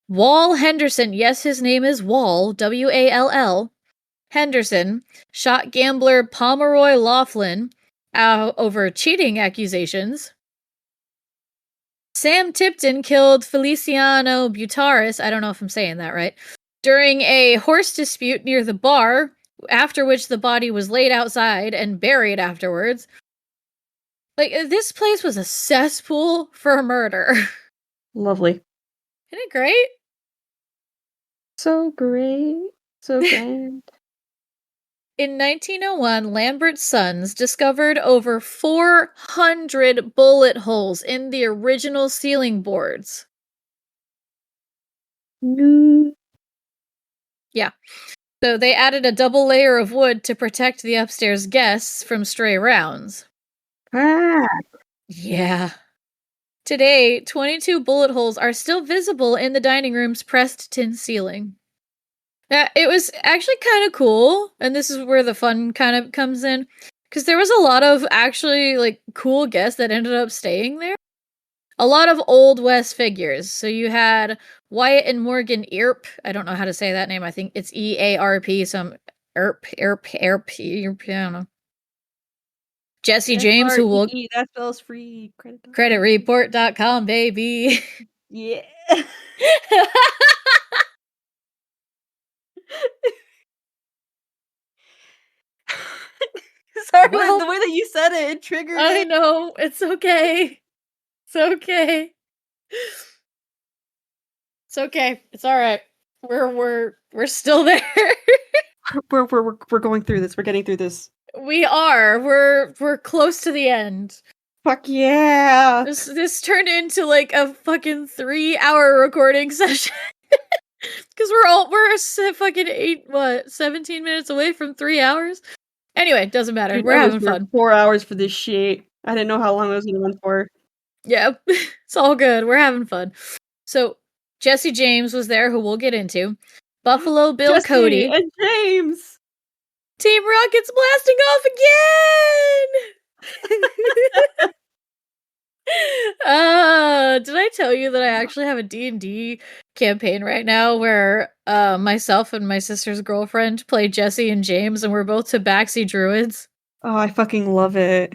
Wall Henderson, yes, his name is Wall, W-A-L-L, Henderson, shot gambler Pomeroy Laughlin over cheating accusations. Sam Tipton killed Feliciano Butaris, I don't know if I'm saying that right, during a horse dispute near the bar, after which the body was laid outside and buried afterwards. This place was a cesspool for murder. Lovely. Isn't it great? So great. So grand. In 1901, Lambert's sons discovered over 400 bullet holes in the original ceiling boards. No. Yeah. So they added a double layer of wood to protect the upstairs guests from stray rounds. Ah. Yeah. Today, 22 bullet holes are still visible in the dining room's pressed tin ceiling. It was actually kind of cool, and this is where the fun kind of comes in, because there was a lot of actually, cool guests that ended up staying there. A lot of Old West figures. So you had Wyatt and Morgan Earp. I don't know how to say that name. I think it's E-A-R-P, so your piano. Jesse James, who will that spells free. creditreport.com, baby. Yeah. Sorry, Well, the way that you said it triggered I it. know. It's okay. It's okay. It's okay. It's all right. We're still there. We're going through this. We're getting through this. We are. We're close to the end. Fuck yeah. This turned into like a fucking 3-hour recording session. Because we're fucking 17 minutes away from 3 hours. Anyway, doesn't matter. Dude, We're having fun. 4 hours for this shit. I didn't know how long I was gonna run for. Yeah, it's all good. We're having fun. So Jesse James was there, who we'll get into. Buffalo Bill Jesse Cody. and James! Team Rocket's blasting off again! Did I tell you that I actually have a D&D campaign right now where myself and my sister's girlfriend play Jesse and James, and we're both Tabaxi druids? Oh, I fucking love it.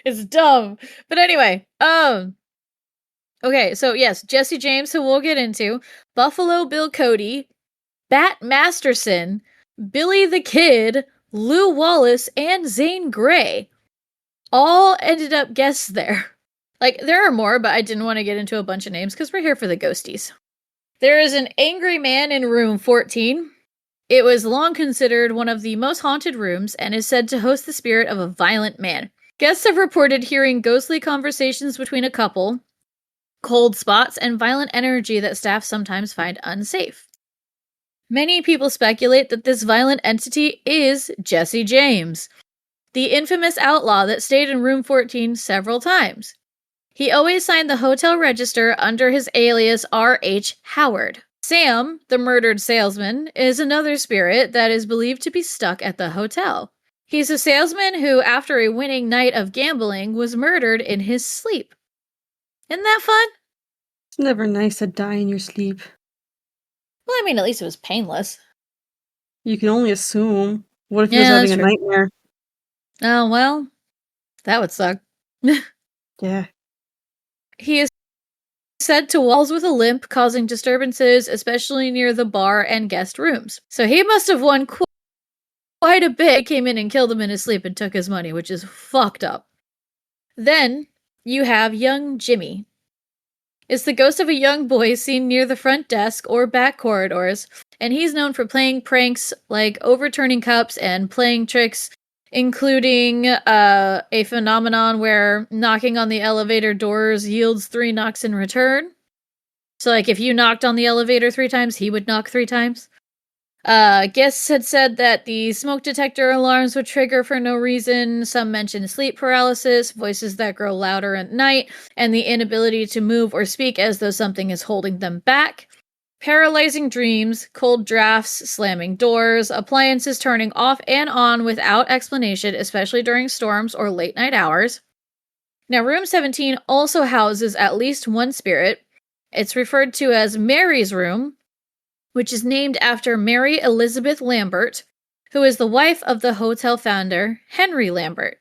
It's dumb. But anyway, okay, so yes, Jesse James, who we'll get into, Buffalo Bill Cody, Bat Masterson, Billy the Kid, Lou Wallace, and Zane Grey all ended up guests there. Like, there are more, but I didn't want to get into a bunch of names because we're here for the ghosties. There is an angry man in room 14. It was long considered one of the most haunted rooms and is said to host the spirit of a violent man. Guests have reported hearing ghostly conversations between a couple, cold spots, and violent energy that staff sometimes find unsafe. Many people speculate that this violent entity is Jesse James, the infamous outlaw that stayed in room 14 several times. He always signed the hotel register under his alias R.H. Howard. Sam, the murdered salesman, is another spirit that is believed to be stuck at the hotel. He's a salesman who, after a winning night of gambling, was murdered in his sleep. Isn't that fun? It's never nice to die in your sleep. Well, I mean, at least it was painless. You can only assume. What if he Yeah, was having that's a true. nightmare? Oh, well, that would suck. Yeah. He is said to walls with a limp, causing disturbances, especially near the bar and guest rooms. So he must have won quite a bit, came in and killed him in his sleep and took his money, which is fucked up. Then you have young Jimmy. It's the ghost of a young boy seen near the front desk or back corridors, and he's known for playing pranks like overturning cups and playing tricks, including a phenomenon where knocking on the elevator doors yields 3 knocks in return. So, like, if you knocked on the elevator 3 times, he would knock 3 times. Guests had said that the smoke detector alarms would trigger for no reason. Some mentioned sleep paralysis, voices that grow louder at night, and the inability to move or speak as though something is holding them back. Paralyzing dreams, cold drafts, slamming doors, appliances turning off and on without explanation, especially during storms or late night hours. Now, room 17 also houses at least one spirit. It's referred to as Mary's room, which is named after Mary Elizabeth Lambert, who is the wife of the hotel founder, Henry Lambert.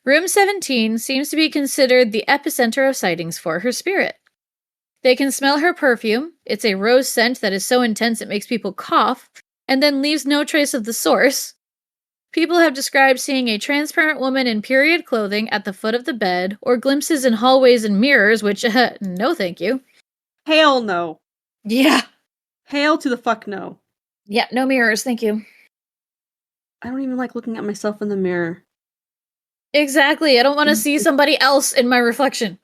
Room 17 seems to be considered the epicenter of sightings for her spirit. They can smell her perfume. It's a rose scent that is so intense it makes people cough, and then leaves no trace of the source. People have described seeing a transparent woman in period clothing at the foot of the bed, or glimpses in hallways and mirrors, which, no thank you. Hell no. Yeah. Hail to the fuck no. Yeah, no mirrors, thank you. I don't even like looking at myself in the mirror. Exactly, I don't want to see somebody else in my reflection.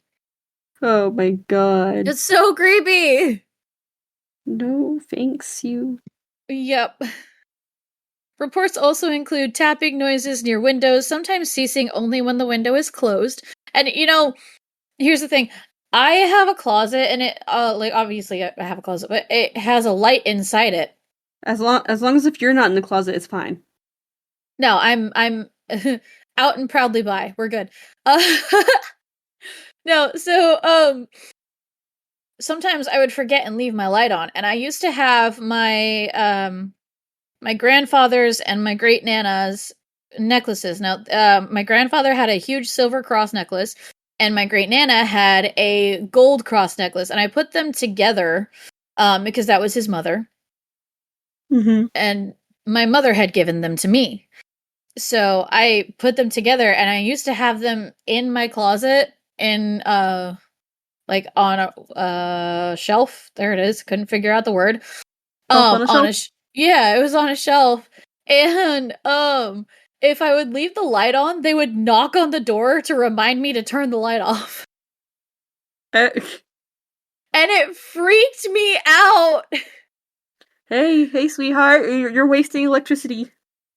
Oh my god. It's so creepy! No, thanks you. Yep. Reports also include tapping noises near windows, sometimes ceasing only when the window is closed. And, you know, here's the thing. I have a closet, and it, like, obviously I have a closet, but it has a light inside it. As long as if you're not in the closet, it's fine. No, I'm out and proudly bi. We're good. No, so, sometimes I would forget and leave my light on. And I used to have my my grandfather's and my great nana's necklaces. Now, my grandfather had a huge silver cross necklace, and my great nana had a gold cross necklace, and I put them together because that was his mother, and my mother had given them to me. So I put them together, and I used to have them in my closet in like on a shelf. There it is. Couldn't figure out the word. On a shelf? Yeah, it was on a shelf. And if I would leave the light on, they would knock on the door to remind me to turn the light off. And it freaked me out. Hey, sweetheart, you're wasting electricity.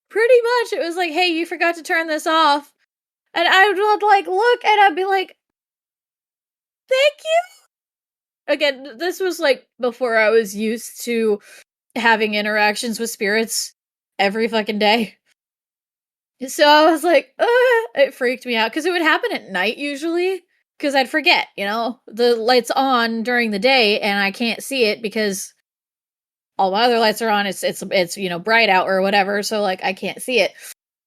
Pretty much. It was like, hey, you forgot to turn this off. And I would like look and I'd be like, thank you. Again, this was like before I was used to having interactions with spirits every fucking day. So I was like, it freaked me out because it would happen at night usually because I'd forget, the light's on during the day and I can't see it because all my other lights are on. It's bright out or whatever, so like I can't see it.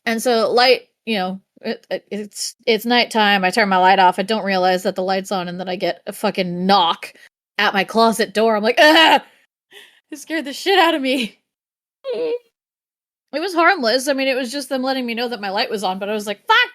And so light, it's nighttime. I turn my light off. I don't realize that the light's on, and then I get a fucking knock at my closet door. I'm like, ah! It scared the shit out of me. It was harmless. I mean, it was just them letting me know that my light was on, but I was like, fuck!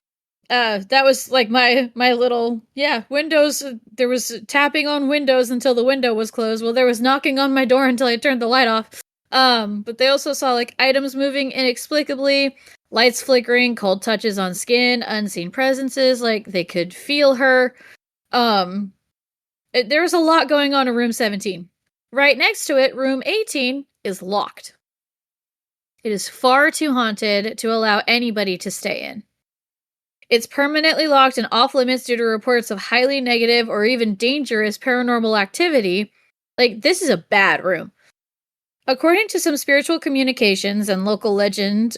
That was like my little, windows. There was tapping on windows until the window was closed. Well, there was knocking on my door until I turned the light off. But they also saw like items moving inexplicably, lights flickering, cold touches on skin, unseen presences, like they could feel her. There was a lot going on in room 17. Right next to it, room 18 is locked. It is far too haunted to allow anybody to stay in. It's permanently locked and off limits due to reports of highly negative or even dangerous paranormal activity. Like, this is a bad room. According to some spiritual communications and local legend,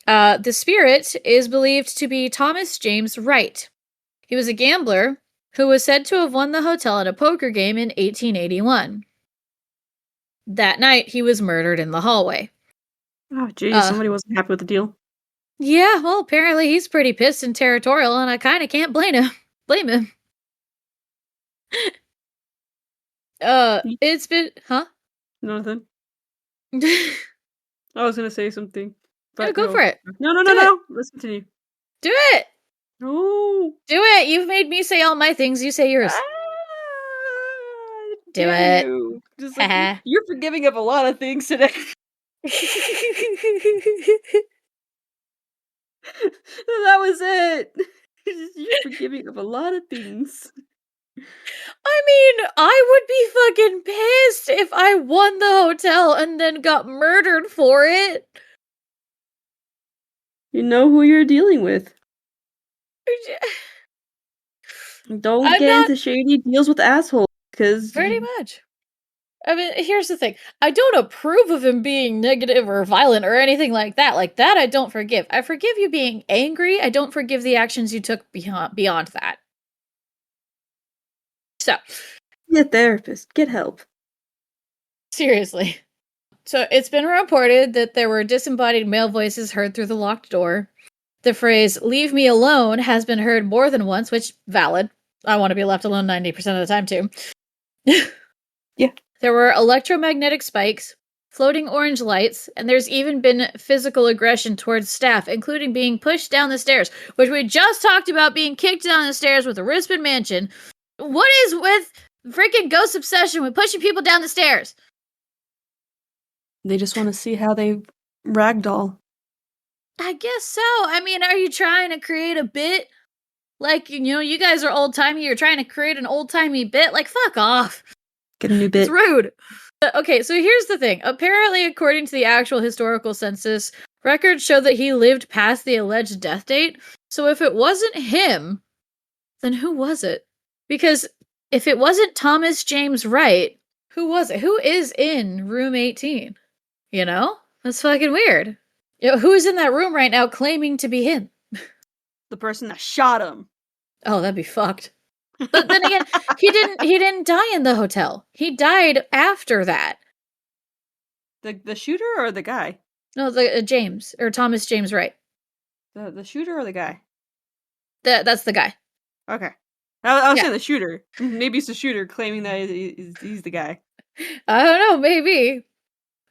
the spirit is believed to be Thomas James Wright. He was a gambler who was said to have won the hotel at a poker game in 1881. That night, he was murdered in the hallway. Oh, geez, somebody wasn't happy with the deal. Yeah, well, apparently he's pretty pissed and territorial, and I kind of can't blame him. It's been, huh? Nothing. I was gonna say something, but go for it. No. Let's continue. Do it. No. Do it. You've made me say all my things. You say yours. Do it. You. Just like you're forgiving of a lot of things today. That was it. You're forgiving of a lot of things. I mean, I would be fucking pissed if I won the hotel and then got murdered for it. You know who you're dealing with. Don't get into shady deals with assholes, because pretty much. I mean, here's the thing. I don't approve of him being negative or violent or anything like that. Like that, I don't forgive. I forgive you being angry. I don't forgive the actions you took beyond that. So, get a therapist. Get help. Seriously. So, it's been reported that there were disembodied male voices heard through the locked door. The phrase, "leave me alone," has been heard more than once, which, valid. I want to be left alone 90% of the time, too. Yeah. There were electromagnetic spikes, floating orange lights, and there's even been physical aggression towards staff, including being pushed down the stairs, which we just talked about being kicked down the stairs with the Rispin Mansion. What is with freaking ghost obsession with pushing people down the stairs? They just want to see how they ragdoll. I guess so. I mean, are you trying to create a bit? Like, you guys are old-timey, you're trying to create an old-timey bit? Like, fuck off. Get a new bit. It's rude. Okay, so here's the thing. Apparently, according to the actual historical census, records show that he lived past the alleged death date. So if it wasn't him, then who was it? Because if it wasn't Thomas James Wright, who was it? Who is in room 18? That's fucking weird. Who's in that room right now claiming to be him? The person that shot him. Oh, that'd be fucked. But then again, he didn't die in the hotel. He died after that. The shooter or the guy? No, the James or Thomas James Wright. The shooter or the guy? That's the guy. Okay. I was Yeah. saying the shooter. Maybe it's the shooter claiming that he's the guy. I don't know, maybe.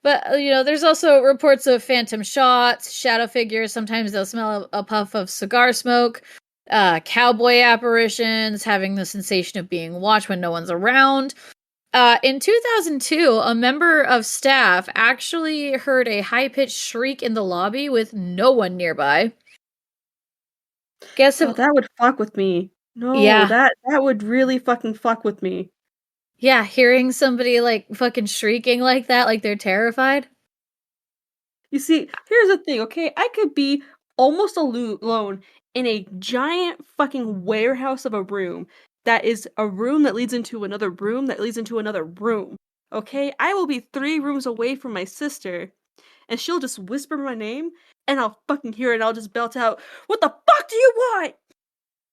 But, there's also reports of phantom shots, shadow figures. Sometimes they'll smell a puff of cigar smoke, cowboy apparitions, having the sensation of being watched when no one's around. In 2002, a member of staff actually heard a high-pitched shriek in the lobby with no one nearby. Guess Oh, that would fuck with me. No, yeah. that would really fucking fuck with me. Yeah, hearing somebody, like, fucking shrieking like that, like they're terrified. You see, here's the thing, okay? I could be almost alone in a giant fucking warehouse of a room that is a room that leads into another room that leads into another room. Okay? I will be 3 rooms away from my sister, and she'll just whisper my name, and I'll fucking hear it, and I'll just belt out, "What the fuck do you want?"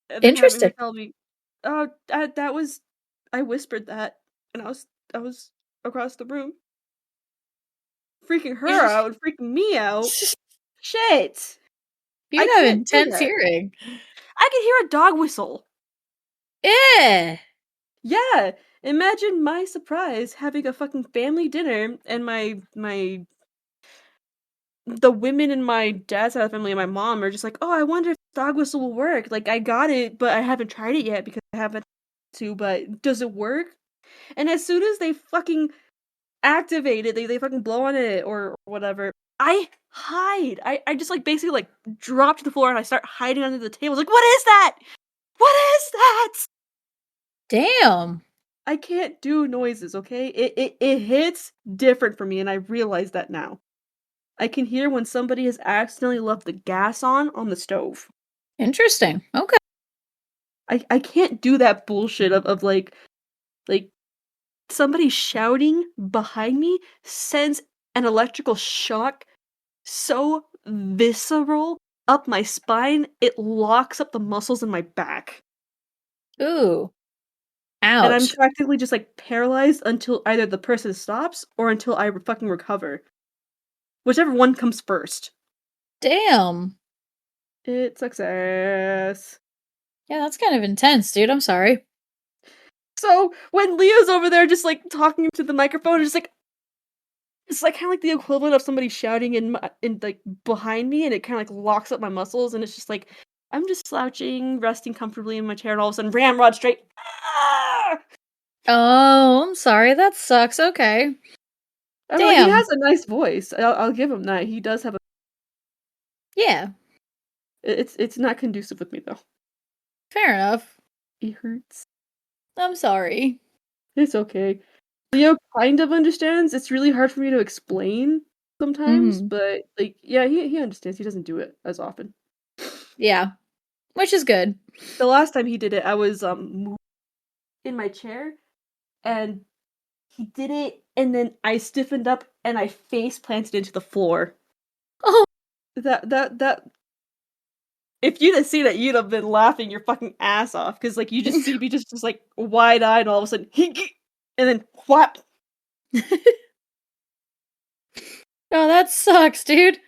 And then having her Interesting. tell me, "Oh, I whispered that, and I was across the room." Freaking her out and freaking me out. Shit! I You have can't do intense that. hearing. I can hear a dog whistle. Eh. Yeah, imagine my surprise having a fucking family dinner and the women in my dad's side of the family and my mom are just like, "Oh, I wonder if dog whistle will work. Like, I got it, but I haven't tried it yet because I haven't to, but does it work?" And as soon as they fucking activate it, they fucking blow on it or whatever, I hide. I just, like, basically, like, drop to the floor and I start hiding under the table. Like, "What is that? What is that?" Damn. I can't do noises, okay? It hits different for me, and I realize that now. I can hear when somebody has accidentally left the gas on the stove. Interesting. Okay. I can't do that bullshit of like, somebody shouting behind me sends an electrical shock so visceral up my spine, it locks up the muscles in my back. Ooh. And I'm Ouch. practically just, like, paralyzed until either the person stops or until I fucking recover. Whichever one comes first. Damn. It sucks ass. Yeah, that's kind of intense, dude. I'm sorry. So, when Leo's over there just, like, talking to the microphone, it's, like, kinda like the equivalent of somebody shouting like, behind me, and it kinda, like, locks up my muscles, and it's just like, I'm just slouching, resting comfortably in my chair, and all of a sudden, ramrod straight. Ah! Oh, I'm sorry. That sucks. Okay. I mean, like, he Damn. has a nice voice. I'll give him that. He does have a Yeah. it's not conducive with me, though. Fair enough. It hurts. I'm sorry. It's okay. Leo kind of understands. It's really hard for me to explain sometimes, Hmm. but, like, yeah, he understands. He doesn't do it as often. Yeah. Which is good. The last time he did it, I was, in my chair, and he did it, and then I stiffened up, and I face planted into the floor. Oh. That if you'd have seen it, you'd have been laughing your fucking ass off, because like, you just see me just, like, wide-eyed, and all of a sudden, and then whap! Oh, that sucks, dude.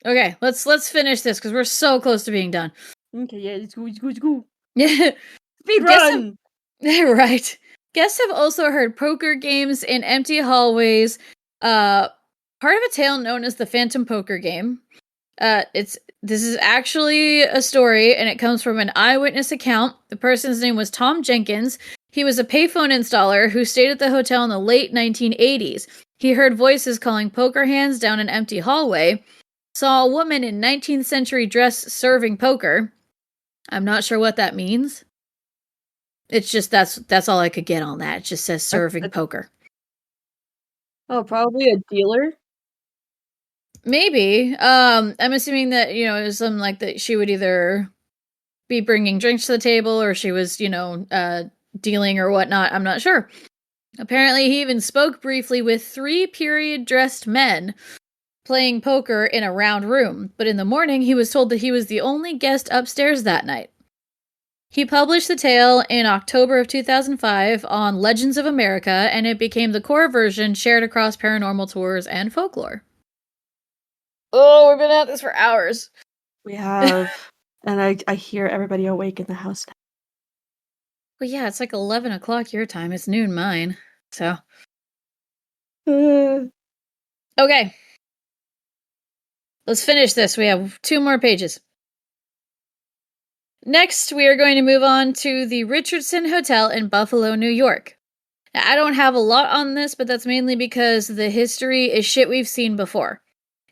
Okay, let's finish this because we're so close to being done. Okay, yeah, let's go. Yeah. Speed Guess run! right. Guests have also heard poker games in empty hallways. Part of a tale known as the Phantom Poker Game. This is actually a story, and it comes from an eyewitness account. The person's name was Tom Jenkins. He was a payphone installer who stayed at the hotel in the late 1980s. He heard voices calling poker hands down an empty hallway. Saw a woman in 19th century dress serving poker. I'm not sure what that means. It's just that's all I could get on that. It just says serving poker. Oh, probably a dealer? Maybe. I'm assuming that, it was something like that she would either be bringing drinks to the table or she was, dealing or whatnot. I'm not sure. Apparently, he even spoke briefly with 3 period-dressed men playing poker in a round room. But in the morning, he was told that he was the only guest upstairs that night. He published the tale in October of 2005 on Legends of America, and it became the core version shared across paranormal tours and folklore. Oh, we've been at this for hours. We have. And I hear everybody awake in the house now. Well, yeah, it's like 11 o'clock your time. It's noon mine. So. Okay. Let's finish this. We have 2 more pages. Next, we are going to move on to the Richardson Hotel in Buffalo, New York. Now, I don't have a lot on this, but that's mainly because the history is shit we've seen before.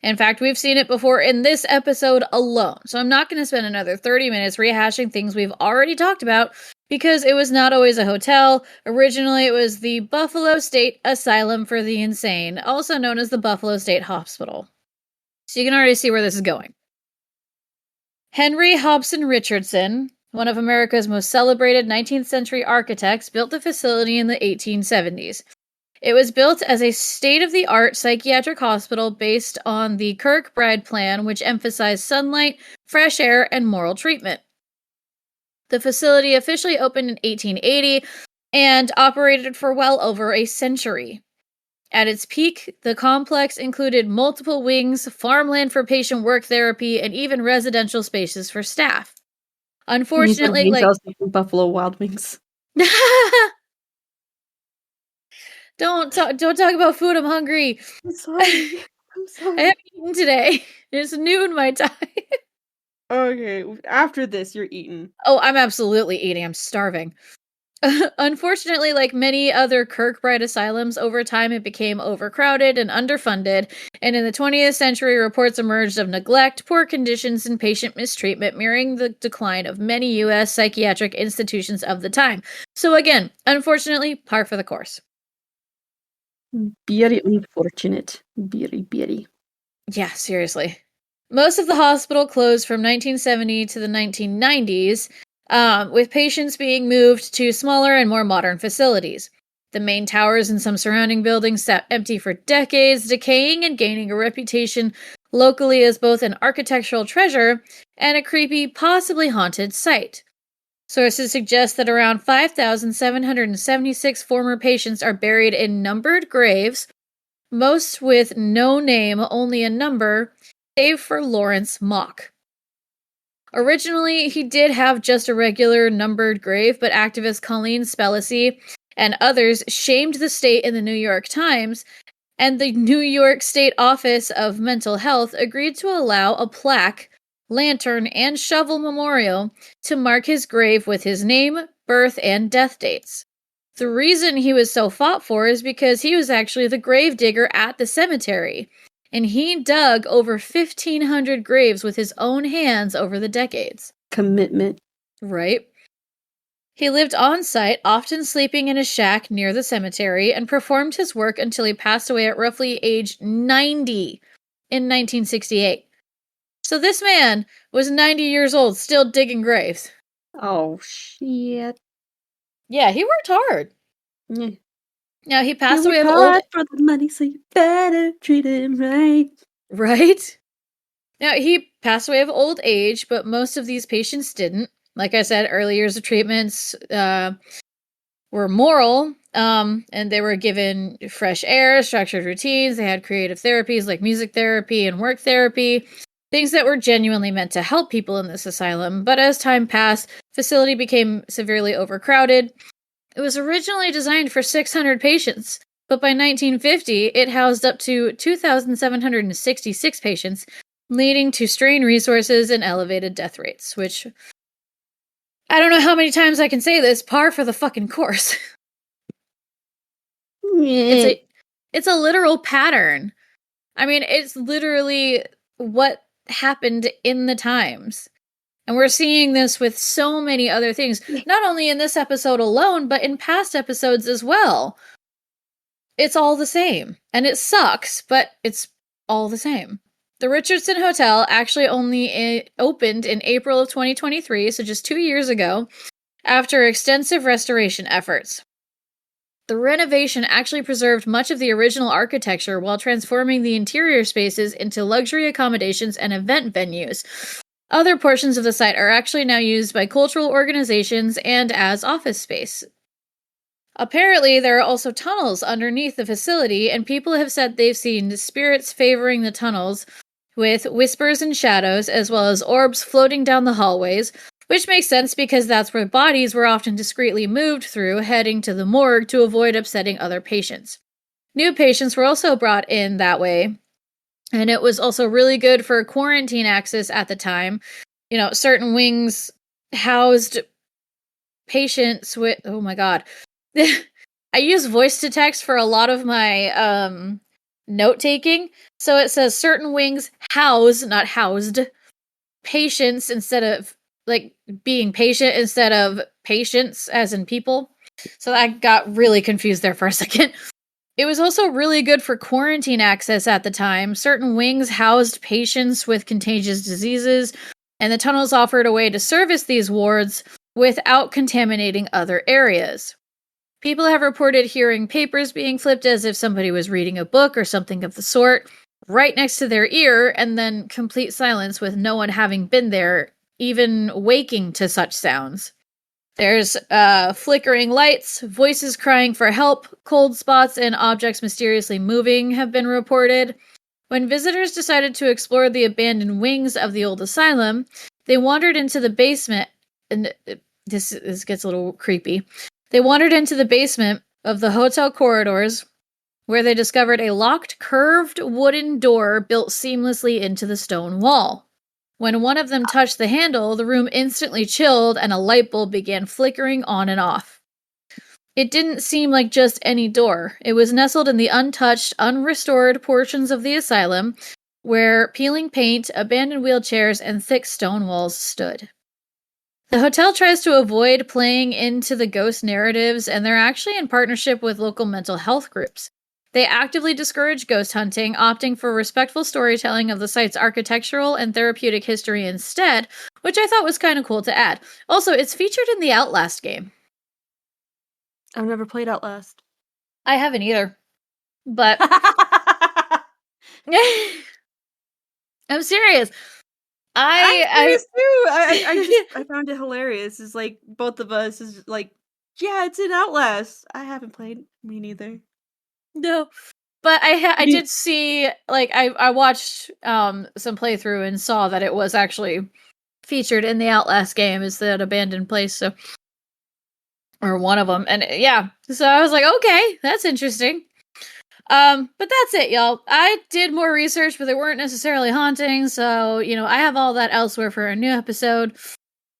In fact, we've seen it before in this episode alone, so I'm not going to spend another 30 minutes rehashing things we've already talked about, because it was not always a hotel. Originally, it was the Buffalo State Asylum for the Insane, also known as the Buffalo State Hospital. So you can already see where this is going. Henry Hobson Richardson, one of America's most celebrated 19th century architects, built the facility in the 1870s. It was built as a state-of-the-art psychiatric hospital based on the Kirkbride plan, which emphasized sunlight, fresh air, and moral treatment. The facility officially opened in 1880 and operated for well over a century. At its peak, the complex included multiple wings, farmland for patient work therapy, and even residential spaces for staff. Unfortunately, Buffalo Wild Wings. Don't talk about food. I'm hungry. I'm sorry. I haven't eaten today. It's noon my time. Okay, after this, you're eating. Oh, I'm absolutely eating. I'm starving. Unfortunately, like many other Kirkbride asylums, over time it became overcrowded and underfunded, and in the 20th century, reports emerged of neglect, poor conditions, and patient mistreatment, mirroring the decline of many U.S. psychiatric institutions of the time. So again, unfortunately, par for the course. Very unfortunate. Very. Yeah, seriously. Most of the hospital closed from 1970 to the 1990s, with patients being moved to smaller and more modern facilities. The main towers and some surrounding buildings sat empty for decades, decaying and gaining a reputation locally as both an architectural treasure and a creepy, possibly haunted site. Sources suggest that around 5,776 former patients are buried in numbered graves, most with no name, only a number, save for Lawrence Mock. Originally, he did have just a regular numbered grave, but activist Colleen Spellacy and others shamed the state in the New York Times, and the New York State Office of Mental Health agreed to allow a plaque, lantern, and shovel memorial to mark his grave with his name, birth, and death dates. The reason he was so fought for is because he was actually the gravedigger at the cemetery, and he dug over 1,500 graves with his own hands over the decades. Commitment. Right? He lived on site, often sleeping in a shack near the cemetery, and performed his work until he passed away at roughly age 90 in 1968. So this man was 90 years old, still digging graves. Oh, shit. Yeah, he worked hard. Yeah. Now, he passed He away of worked old... hard for the money, so you better treat him right. Right? Now, he passed away of old age, but most of these patients didn't. Like I said, early years of treatments were moral, and they were given fresh air, structured routines. They had creative therapies like music therapy and work therapy, things that were genuinely meant to help people in this asylum. But as time passed, the facility became severely overcrowded. It was originally designed for 600 patients, but by 1950, it housed up to 2,766 patients, leading to strained resources and elevated death rates, which... I don't know how many times I can say this, par for the fucking course. It's a literal pattern. I mean, it's literally what happened in the times. And we're seeing this with so many other things, not only in this episode alone, but in past episodes as well. It's all the same. And it sucks, but it's all the same. The Richardson Hotel actually only opened in April of 2023, so just 2 years ago, after extensive restoration efforts. The renovation actually preserved much of the original architecture while transforming the interior spaces into luxury accommodations and event venues. Other portions of the site are actually now used by cultural organizations and as office space. Apparently, there are also tunnels underneath the facility, and people have said they've seen spirits favoring the tunnels, with whispers and shadows, as well as orbs floating down the hallways, which makes sense because that's where bodies were often discreetly moved through, heading to the morgue to avoid upsetting other patients. New patients were also brought in that way, and it was also really good for quarantine access at the time. You know, certain wings housed patients with, oh my god. I use voice to text for a lot of my note taking. So it says certain wings house, not housed, patients instead of like being patient instead of patients as in people. So I got really confused there for a second. It was also really good for quarantine access at the time. Certain wings housed patients with contagious diseases, and the tunnels offered a way to service these wards without contaminating other areas. People have reported hearing papers being flipped as if somebody was reading a book or something of the sort right next to their ear, and then complete silence with no one having been there, even waking to such sounds. There's flickering lights, voices crying for help, cold spots, and objects mysteriously moving have been reported. When visitors decided to explore the abandoned wings of the old asylum, they wandered into the basement, and this gets a little creepy. They wandered into the basement of the hotel corridors, where they discovered a locked, curved wooden door built seamlessly into the stone wall. When one of them touched the handle, the room instantly chilled and a light bulb began flickering on and off. It didn't seem like just any door. It was nestled in the untouched, unrestored portions of the asylum, where peeling paint, abandoned wheelchairs, and thick stone walls stood. The hotel tries to avoid playing into the ghost narratives, and they're actually in partnership with local mental health groups. They actively discourage ghost hunting, opting for respectful storytelling of the site's architectural and therapeutic history instead, which I thought was kind of cool to add. Also, it's featured in the Outlast game. I've never played Outlast. I haven't either. But I'm serious. I'm serious too. I found it hilarious. It's like both of us is like, yeah, it's in Outlast. I haven't played. Me neither. No. But I did see, like, I watched some playthrough and saw that it was actually featured in the Outlast game as that abandoned place, so, or one of them, and yeah, so I was like, okay, that's interesting. But that's it, y'all. I did more research, but they weren't necessarily haunting, so, you know, I have all that elsewhere for a new episode.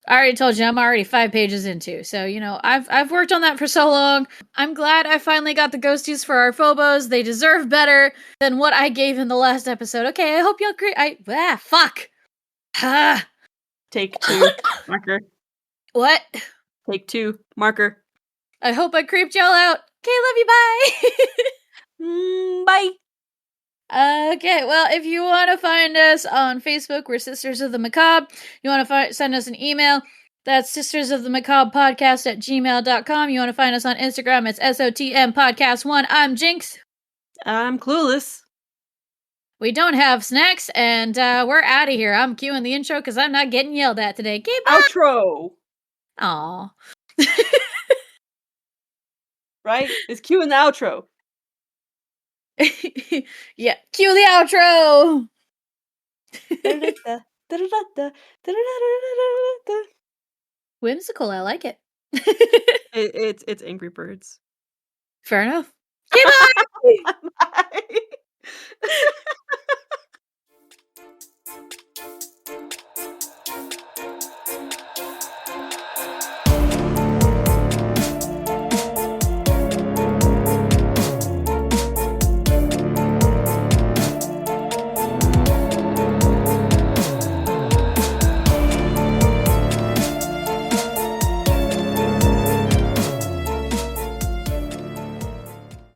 I already told you I'm already 5 pages into, so, you know, I've worked on that for so long. I'm glad I finally got the ghosties for our phobos. They deserve better than what I gave in the last episode. Okay, I hope y'all agree. Fuck. Take 2, marker. What? Take 2, marker. I hope I creeped y'all out. Okay, love you, bye. Bye. Okay, well, if you want to find us on Facebook, we're Sisters of the Macabre. You want to send us an email, that's sistersofthemacabrepodcast@gmail.com. You want to find us on Instagram, it's SOTM Podcast 1. I'm Jynx. I'm clueless. We don't have Snaxx, and we're out of here. I'm cueing the intro because I'm not getting yelled at today. Okay, bye! Outro! Aw. Right? It's cueing the outro. Yeah, cue the outro! Whimsical, I like it. It's Angry Birds. Fair enough. Okay, bye! Bye.